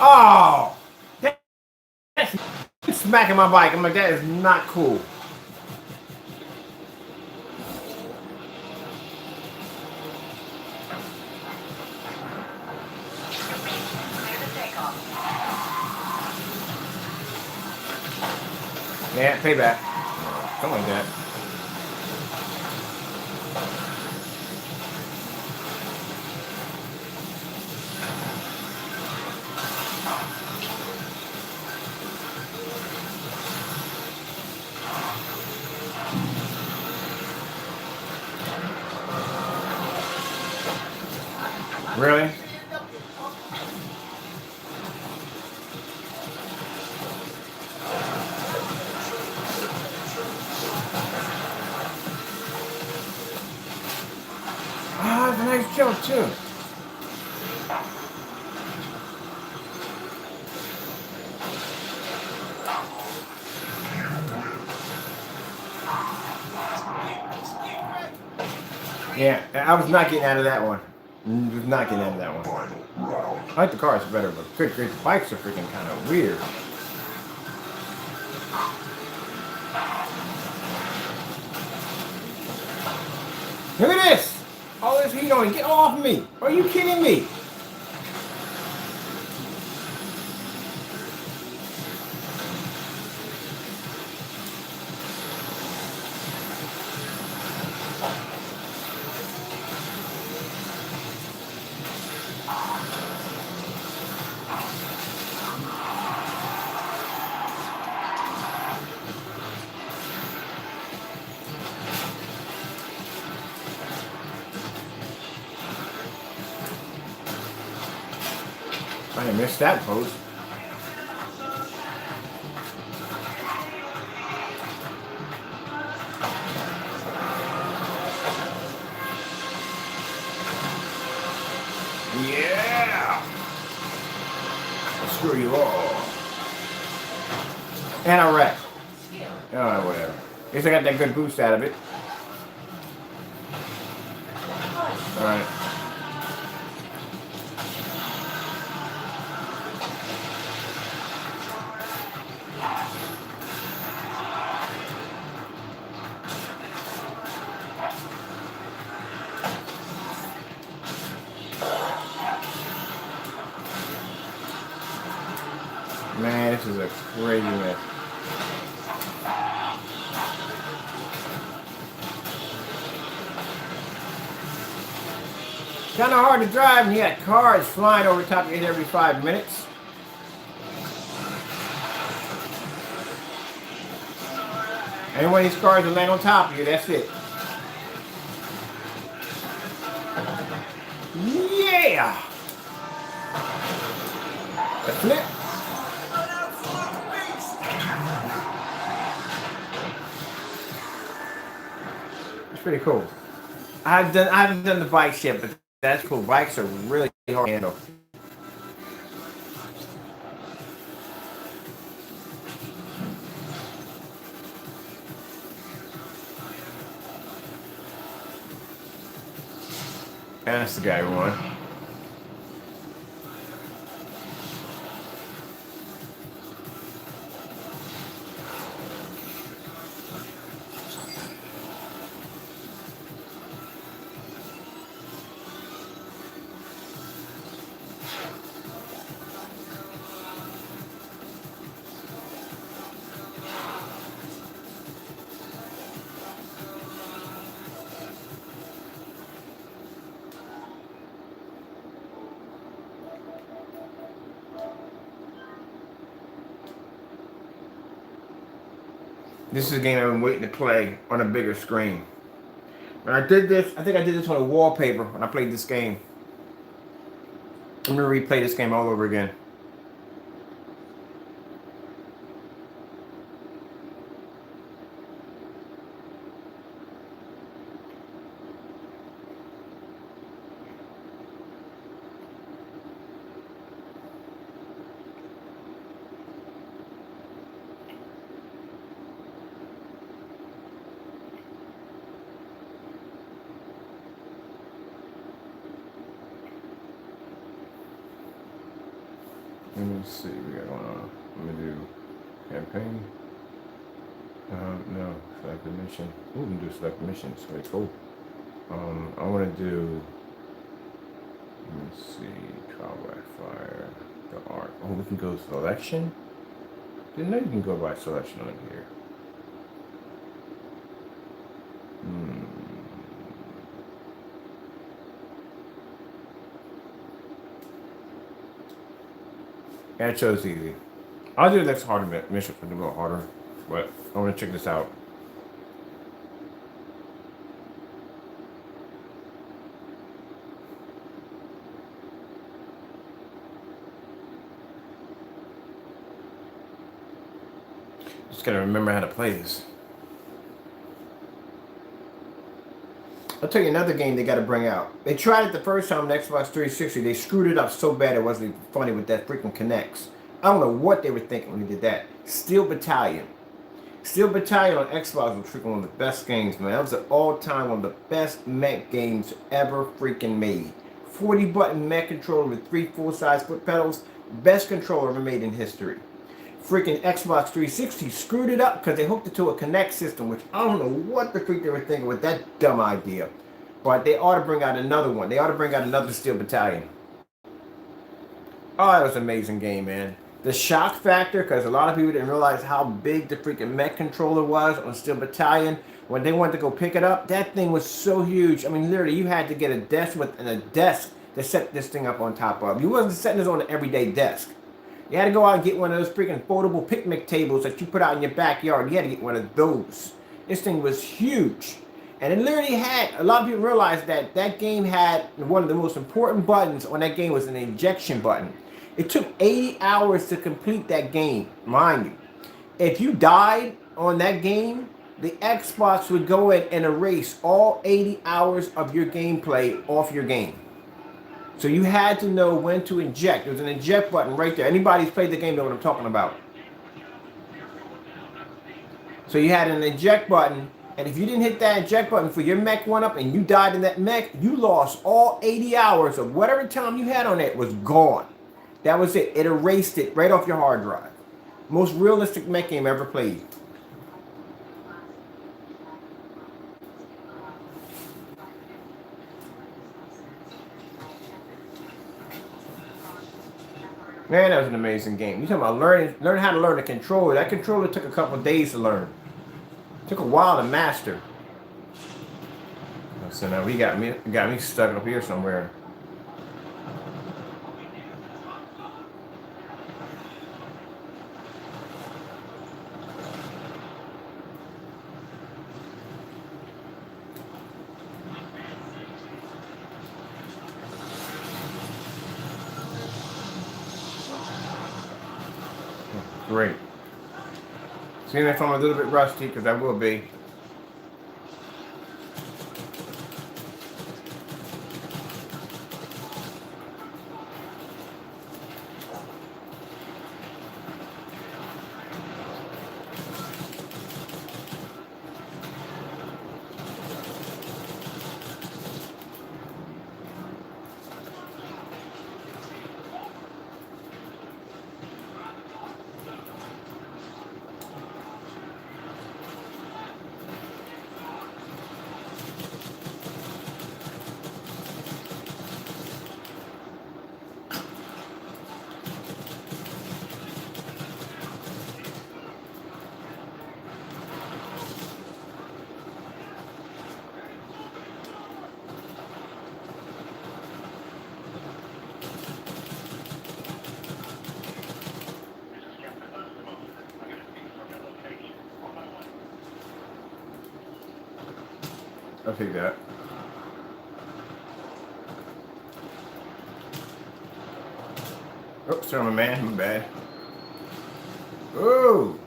Oh! That's smacking my bike. I'm like, that is not cool. Yeah, payback. Something like that. Really? Ah, it's a nice joke too. Yeah, I was not getting out of that one. Was not getting out of that one. I like the cars better, but good grief, the bikes are freaking kind of weird. Look at this! All this heat on, get off me! Are you kidding me? I missed that pose. Yeah! Screw you all. And I wrecked. Oh, whatever. At least I got that good boost out of it. Alright. Man, this is a crazy mess. Kind of hard to drive and you got cars flying over top of you every 5 minutes. And when these cars will land on top of you, that's it. Yeah! A flip. It's pretty cool. I haven't done the bikes yet, but that's cool. Bikes are really hard to handle. That's the guy who won. This is a game I've been waiting to play on a bigger screen. When I did this, I think I did this on a Wallpaper when I played this game. I'm gonna replay this game all over again. Let me see what we got going on. I'm gonna do campaign. No, select the mission. Ooh, we can do select missions. Very cool. I want to do. Let me see. Trial by fire. The art. Oh, we can go selection. Didn't know you can go by selection on here. Yeah, it chose easy. I'll do the next harder mission for a little harder, but I want to check this out. Just gotta remember how to play this. I'll tell you another game they got to bring out. They tried it the first time on the Xbox 360. They screwed it up so bad it wasn't even funny with that freaking Kinects. I don't know what they were thinking when they did that. Steel Battalion. Steel Battalion on Xbox was freaking one of the best games, man. That was an all-time one of the best mech games ever freaking made. 40-button mech controller with 3 full-size foot pedals. Best controller ever made in history. Freaking Xbox 360 screwed it up because they hooked it to a Kinect system, which I don't know what the freak they were thinking with that dumb idea. But they ought to bring out another one. They ought to bring out another Steel Battalion. Oh, that was an amazing game, man. The shock factor, because a lot of people didn't realize how big the freaking mech controller was on Steel Battalion. When they went to go pick it up, that thing was so huge. I mean, literally, you had to get a desk with a desk to set this thing up on top of. You wasn't setting this on an everyday desk. You had to go out and get one of those freaking foldable picnic tables that you put out in your backyard. You had to get one of those. This thing was huge. And it literally had, a lot of people realized that that game had one of the most important buttons on that game was an ejection button. It took 80 hours to complete that game, mind you. If you died on that game, the Xbox would go in and erase all 80 hours of your gameplay off your game. So you had to know when to eject. There's an eject button right there. Anybody who's played the game know what I'm talking about. So you had an eject button, and if you didn't hit that eject button for your mech one up and you died in that mech, you lost all 80 hours of whatever time you had on it was gone. That was it. It erased it right off your hard drive. Most realistic mech game ever played. Man, that was an amazing game. You talking about learn how to learn the controller. That controller took a couple of days to learn. It took a while to master. So now we got me stuck up here somewhere. Great. Seeing if I'm a little bit rusty, because I will be. I'll take that. Oh, sorry, my man. My bad. Oh.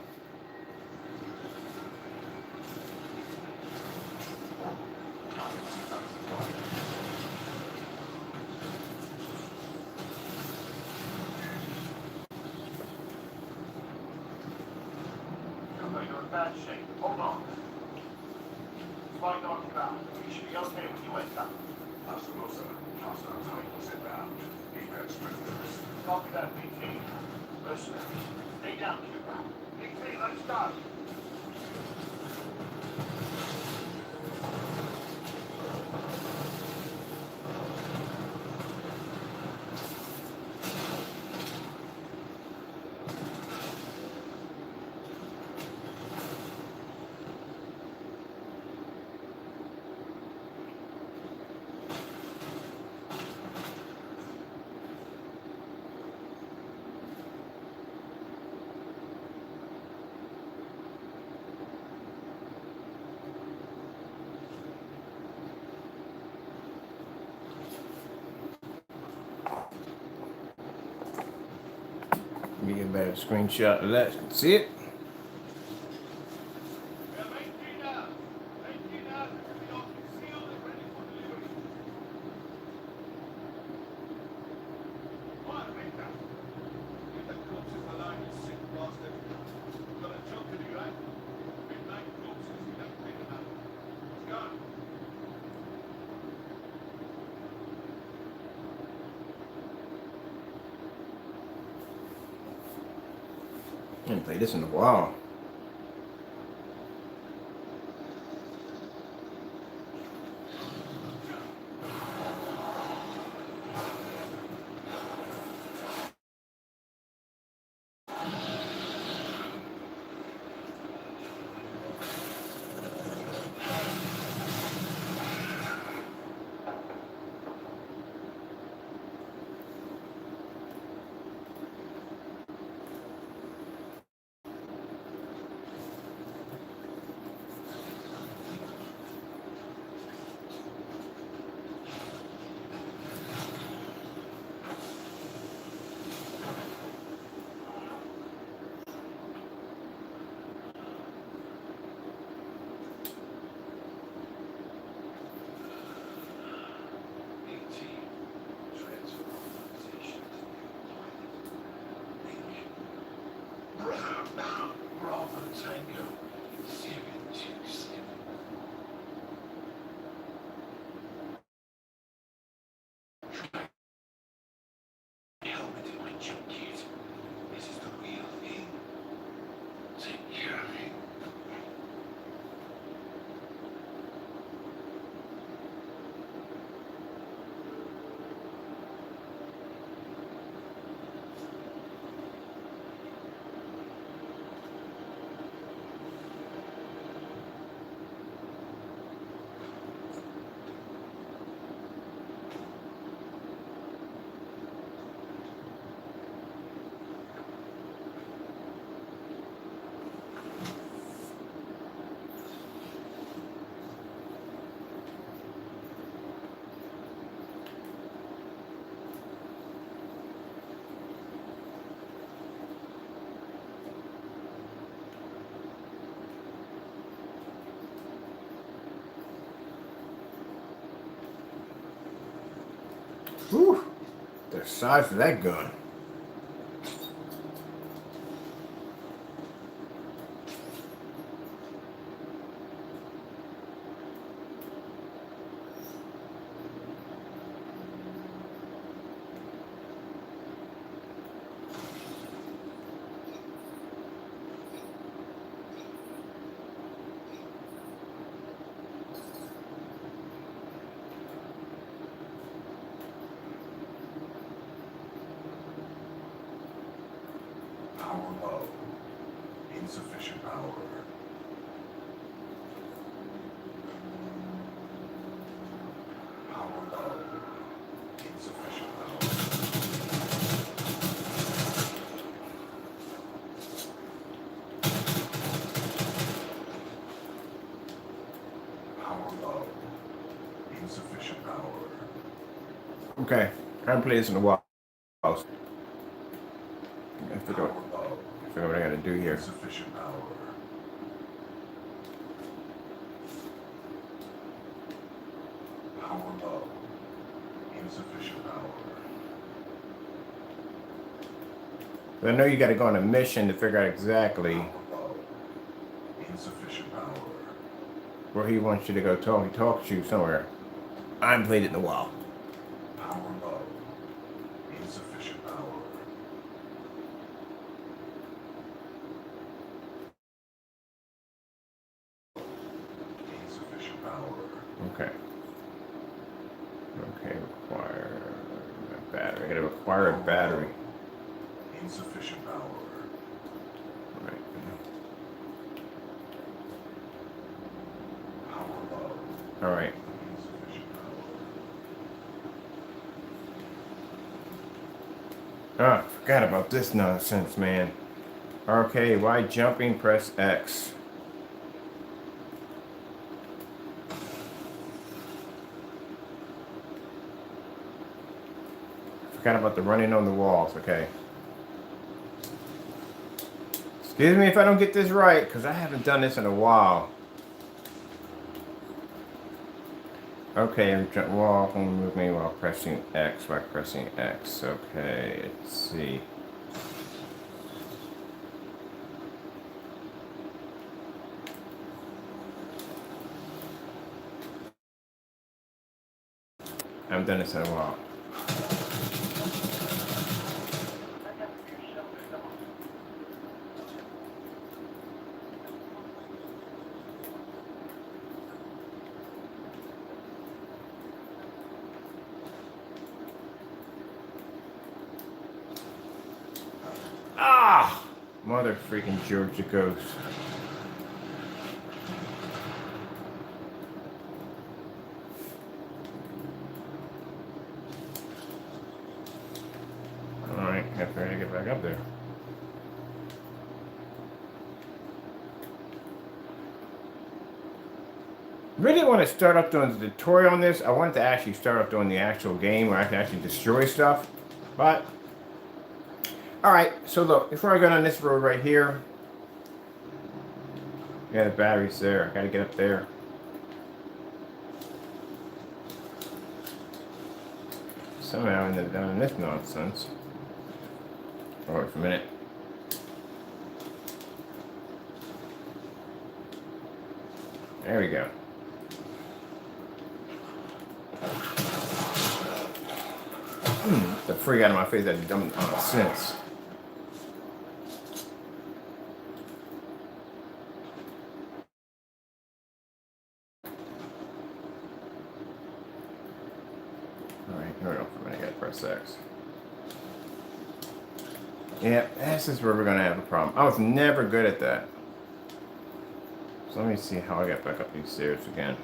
You're in bad shape. Hold on. Why not about? You should be okay when you wake up. I suppose so. How's that time to sit down? Eat that strength. Copy that, PT. Listen, stay down, Cuba. PT, let's start. Let me get a better screenshot of that. See it? I haven't played this in a while. Bravo Tango 727. Helmet in my jump kit. This is the real thing. Take care of me. Whew. The size of that gun. Power low. Insufficient power. Power low. Insufficient power. Power low. Insufficient power. Okay, I haven't played this in a while. I figure Power low. what I gotta do here. Insufficient power. Power low. Insufficient power. But I know you gotta go on a mission to figure out exactly Power low. Insufficient power. where he wants you to go talk. He talks to you somewhere. I haven't played it in a while. Power low. Insufficient power. Insufficient power. Okay. Okay, require a battery. I gotta acquire a battery. Insufficient power. Right. Power low. Alright. Insufficient power. Ah, forgot about this nonsense, man. Okay, why jumping? Press X. Forgot about the running on the walls, okay. Excuse me if I don't get this right, because I haven't done this in a while. Okay, I'm jump wall, move me while pressing X, by pressing X. Okay, let's see. I haven't done this in a while. Mother freaking Georgia goes. Alright, I gotta get back up there. Really want to start up doing the tutorial on this. I wanted to actually start up doing the actual game where I can actually destroy stuff. But, alright, so look, before I go down this road right here, yeah, the battery's there. I gotta get up there. Somehow I ended up down this nonsense. Oh, wait a minute. There we go. The freak out of my face, that dumb sense. Alright, here we go. I'm gonna get press X. Yeah, this is where we're gonna have a problem. I was never good at that. So let me see how I get back up these stairs again.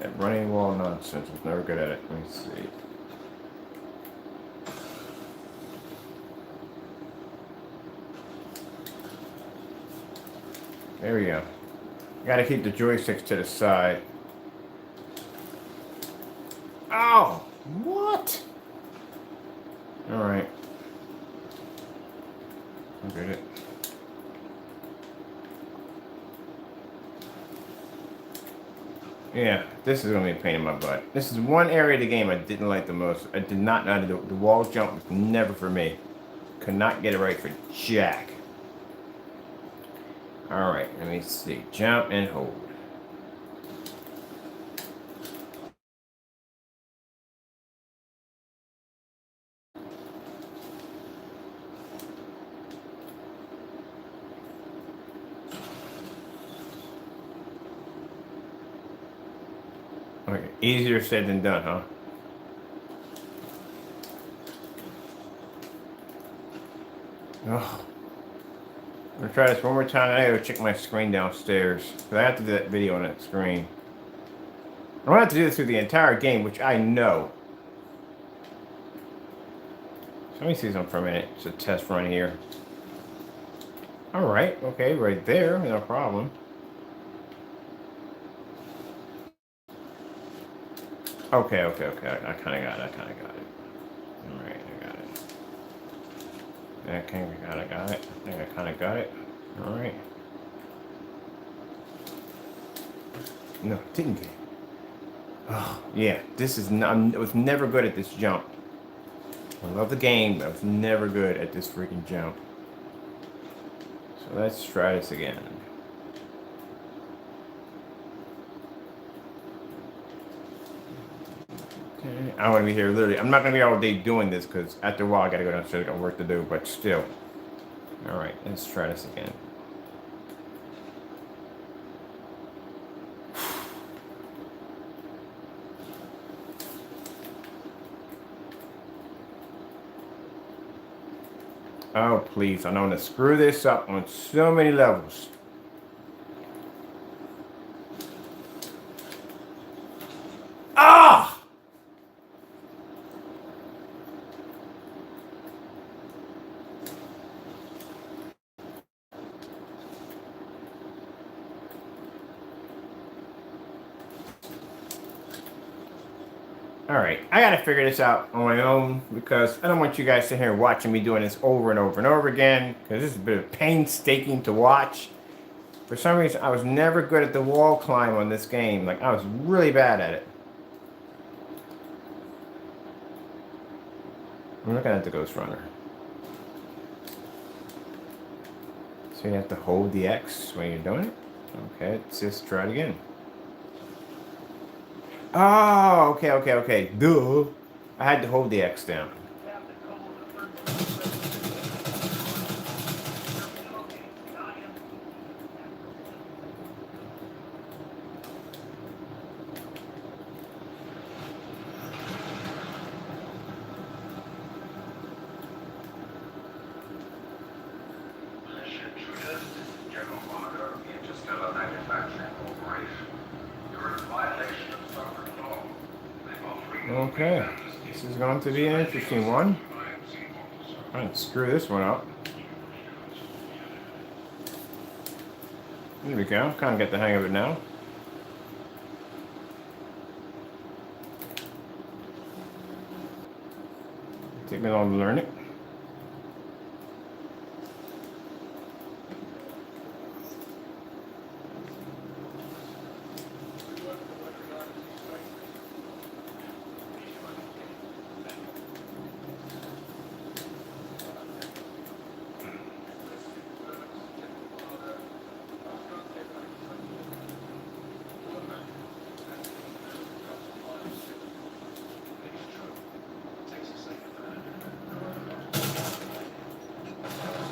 That running wall nonsense, I was never good at it. Let me see. There we go. Gotta keep the joysticks to the side. Oh! What? Alright. I get it. Yeah, this is going to be a pain in my butt. This is one area of the game I didn't like the most. I did not know how to do it. The wall jump was never for me. Could not get it right for jack. Alright, let me see. Jump and hold. Okay, easier said than done, huh? Oh. I'm gonna try this one more time. I gotta check my screen downstairs. Because I have to do that video on that screen. I don't have to do this through the entire game, which I know. So let me see something for a minute. It's a test run here. Alright, okay, right there, no problem. Okay, okay, okay. I kinda got it. Alright, I got it. Okay, I got it. I think I kinda got it. Alright. No, didn't get it. Oh, yeah, this is not, I was never good at this jump. I love the game, but I was never good at this freaking jump. So let's try this again. Okay, I want to be here literally. I'm not going to be all day doing this because after a while I got to go downstairs, I got work to do, but still. Alright, let's try this again. Oh, please. I don't want to screw this up on so many levels. Ah! Alright, I gotta figure this out on my own because I don't want you guys sitting here watching me doing this over and over and over again because this is a bit of painstaking to watch. For some reason, I was never good at the wall climb on this game. Like, I was really bad at it. I'm looking at the Ghost Runner. So you have to hold the X when you're doing it? Okay, let's just try it again. Oh, okay. Duh. I had to hold the X down. Okay, this is going to be an interesting one. I'm gonna screw this one up. There we go. Kind of get the hang of it now. Take me long to learn it.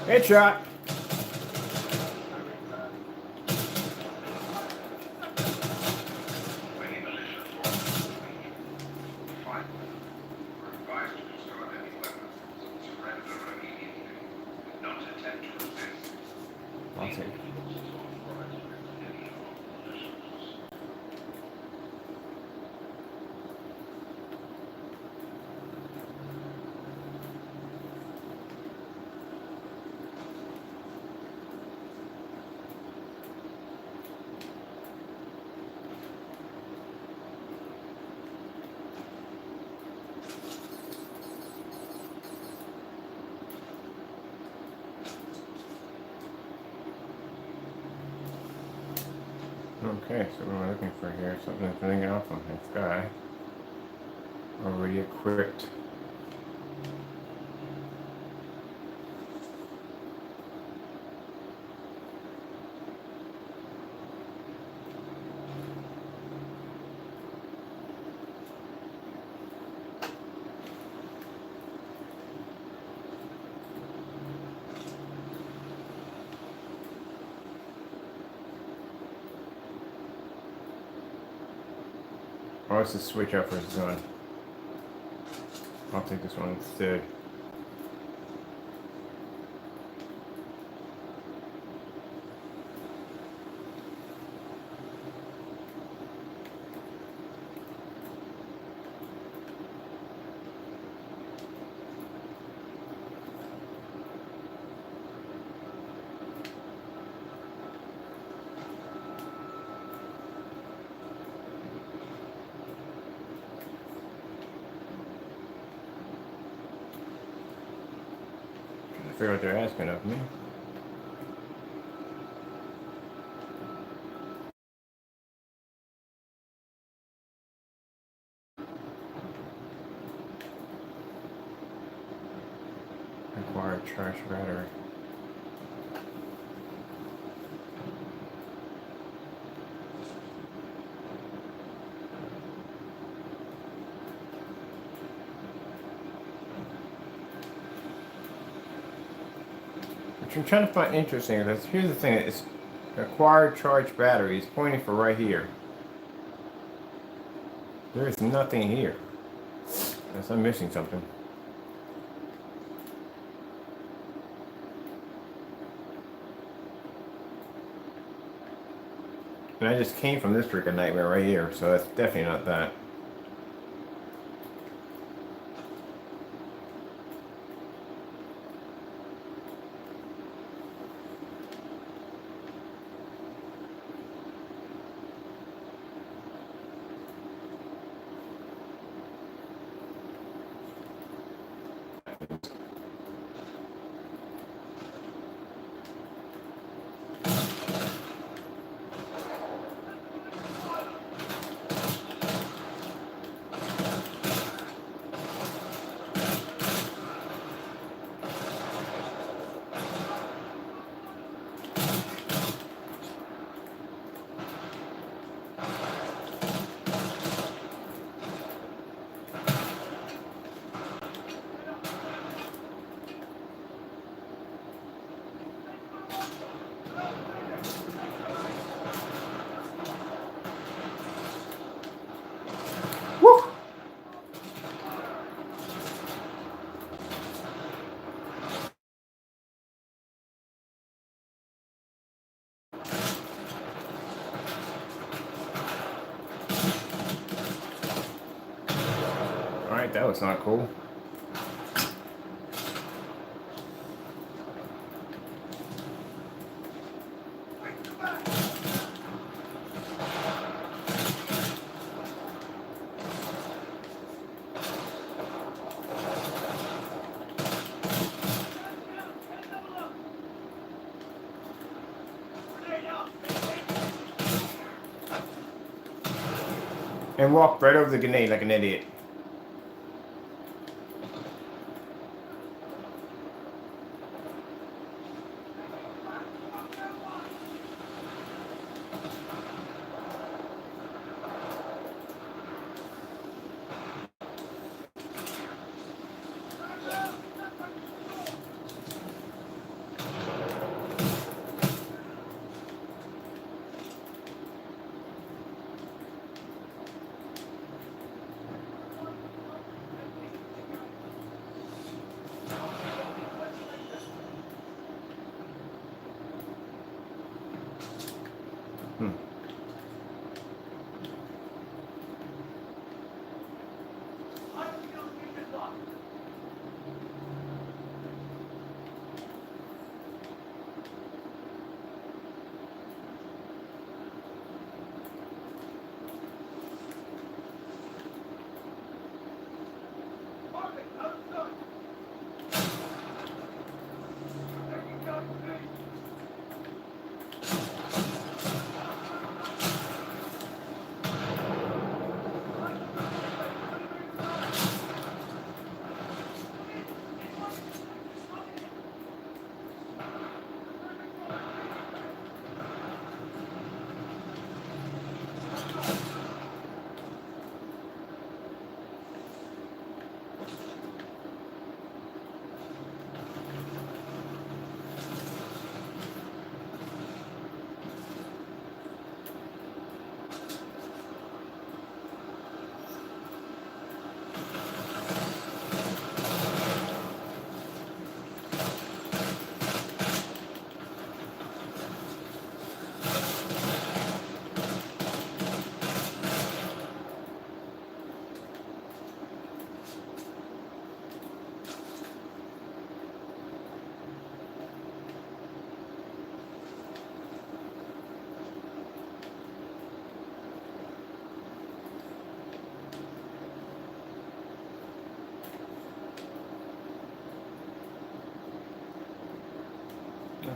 Headshot. I'll take it. Okay, so what am I looking for here? Something filling off on this guy. Already equipped. Oh, it's the switch up for this one. I'll take this one instead. I figure what they're asking of me. Required charge battery. Which I'm trying to find interesting. Here's the thing: it's required charge battery is pointing for right here. There is nothing here. Unless I'm missing something. And I just came from this freaking nightmare right here, so that's definitely not that. Alright, that was not cool. And walked right over the grenade like an idiot.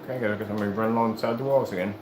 Okay, gotta get somebody running alongside the walls again.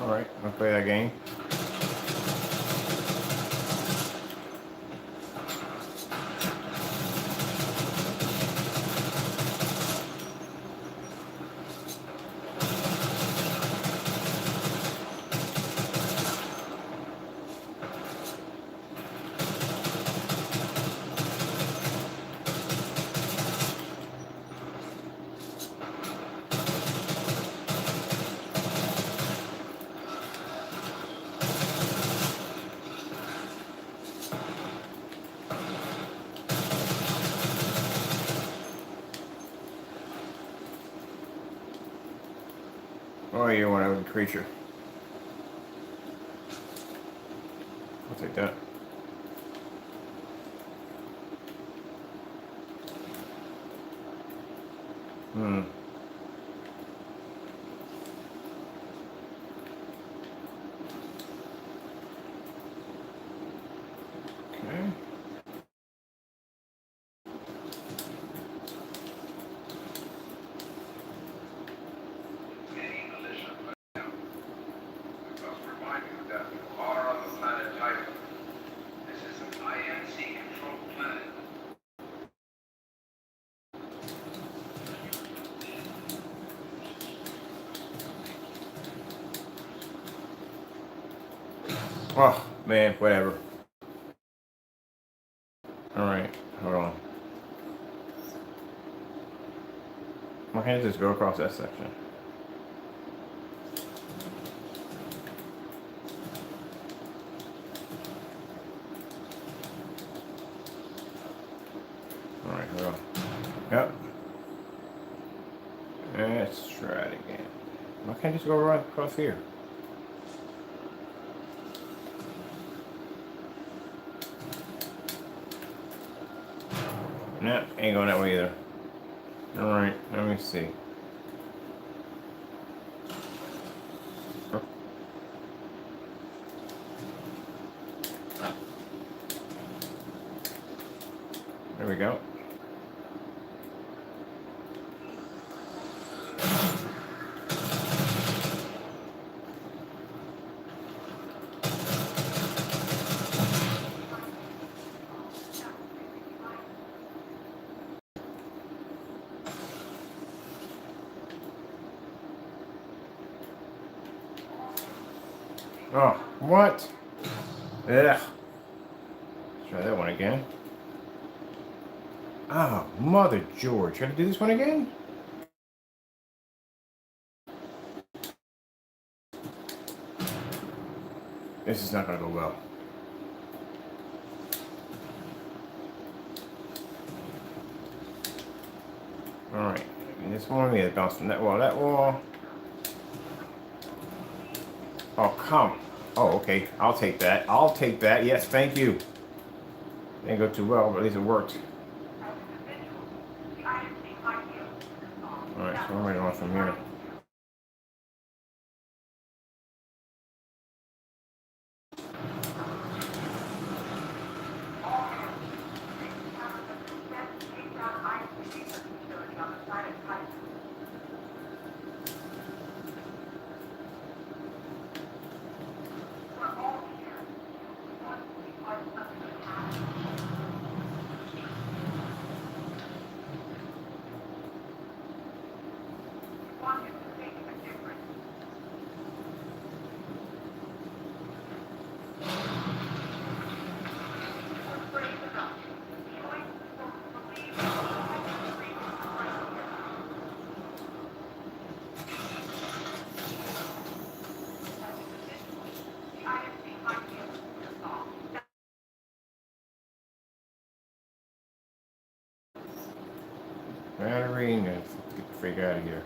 Alright, I'll play that game. Oh, you want a creature. I'll take that. Hmm. Okay. Many militia fled out. We must remind you that you are on the planet Titan. This is an INC-controlled planet. Oh, man, whatever. Alright, hold on. Why can't I just go across that section? Alright, hold on. Yep. Let's try it again. Why can't I just go right across here? Nah, ain't going that way either. Alright, let me see. There we go. Oh, what? Ugh. Let's try that one again. Oh, Mother George. Gotta do this one again? This is not gonna go well. Alright. This one, we had to bounce from that wall, that wall. Oh, come. Oh, okay. I'll take that. I'll take that. Yes, thank you. Didn't go too well, but at least it worked. Alright, so I'm ready on from here. Battery, and get the freak out of here.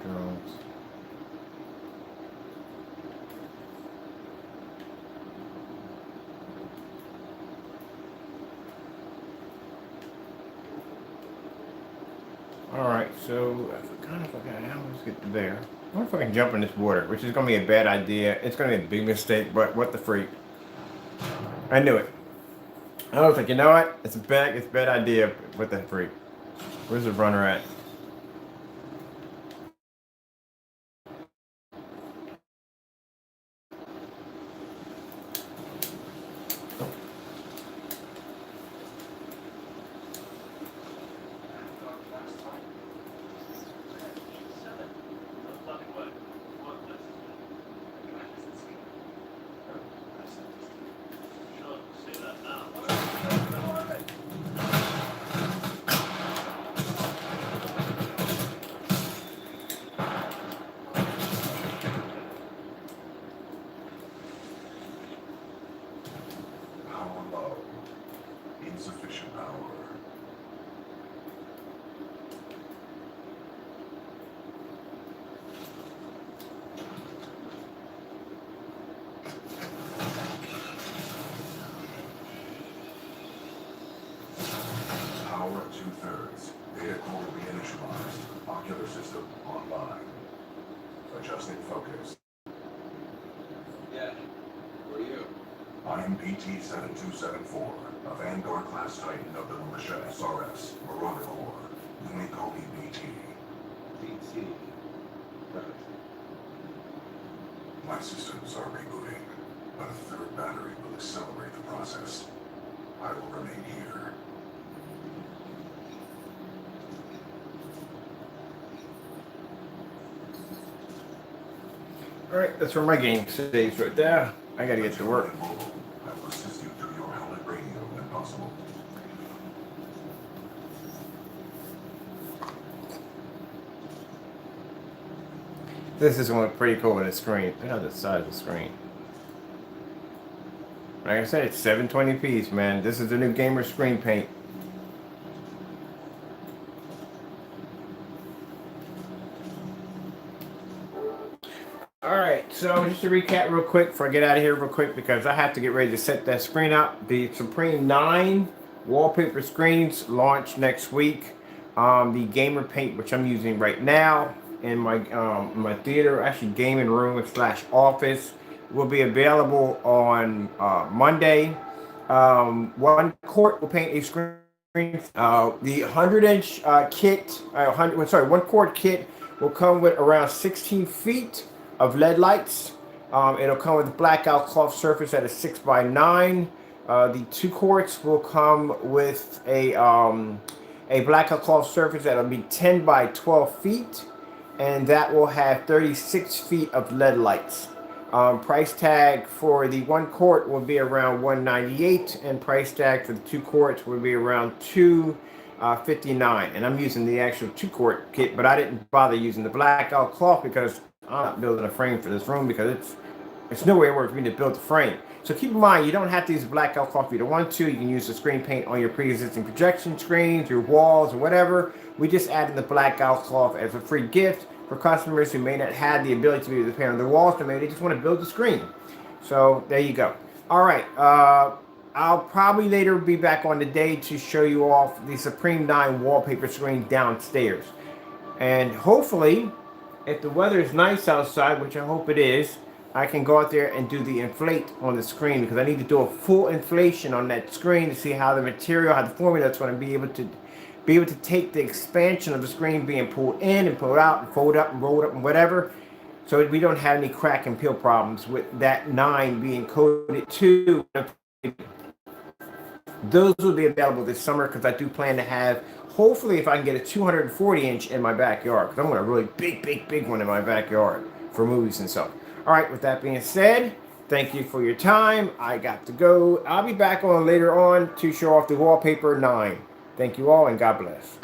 Drones. Alright, so I kind of forgot how let's get there. I wonder if I can jump in this water, which is gonna be a bad idea. It's gonna be a big mistake, but what the freak. I knew it. I was like, you know what? It's a bad idea. What the freak? Where's the runner at? power. Power at 2/3. Data core reinitialized. Ocular system online. Adjusting focus. Yeah. Who are you? I am PT-7274, a Vanguard class Titan of the Militia SRS, Marauder Corps. You may call me BT. BT. Right. My systems are rebooting, but a third battery will accelerate the process. I will remain here. Alright, that's where my game saves right there. I gotta get to work. I will assist you through your helmet radio when possible. This is one pretty cool with the screen. Look at the size of the screen. Like I said, it's 720p, man. This is the new gamer screen paint. Alright, so just to recap real quick before I get out of here real quick, because I have to get ready to set that screen up. The Supreme 9 wallpaper screens launch next week. The gamer paint, which I'm using right now in my theater, actually gaming room / office, will be available on Monday. 1 quart will paint a screen. The 100-inch kit, 1 quart kit will come with around 16 feet of LED lights. It'll come with a blackout cloth surface at a 6x9. The 2 quarts will come with a blackout cloth surface that'll be 10 by 12 feet, and that will have 36 feet of LED lights. Price tag for the 1 quart will be around $198, and price tag for the 2 quarts will be around $259. And I'm using the actual 2 quart kit, but I didn't bother using the blackout cloth because I'm not building a frame for this room, because it's nowhere worth for me to build the frame. So keep in mind, you don't have to use blackout cloth if you don't want to. You can use the screen paint on your pre-existing projection screens, your walls, or whatever. We just added the blackout cloth as a free gift for customers who may not have the ability to be able to paint on their walls, but maybe they just want to build the screen. So there you go. All right. I'll probably later be back on the day to show you off the Supreme 9 wallpaper screen downstairs. And hopefully, if the weather is nice outside, which I hope it is, I can go out there and do the inflate on the screen, because I need to do a full inflation on that screen to see how the material, how the formula is going to be able to take the expansion of the screen being pulled in and pulled out and fold up and rolled up and whatever, so we don't have any crack and peel problems with that 9 being coded to. Those will be available this summer, because I do plan to have, hopefully if I can get a 240-inch in my backyard, because I want a really big one in my backyard for movies and stuff. All right, with that being said, thank you for your time. I got to go. I'll be back on later on to show off the Wallpaper 9. Thank you all, and God bless.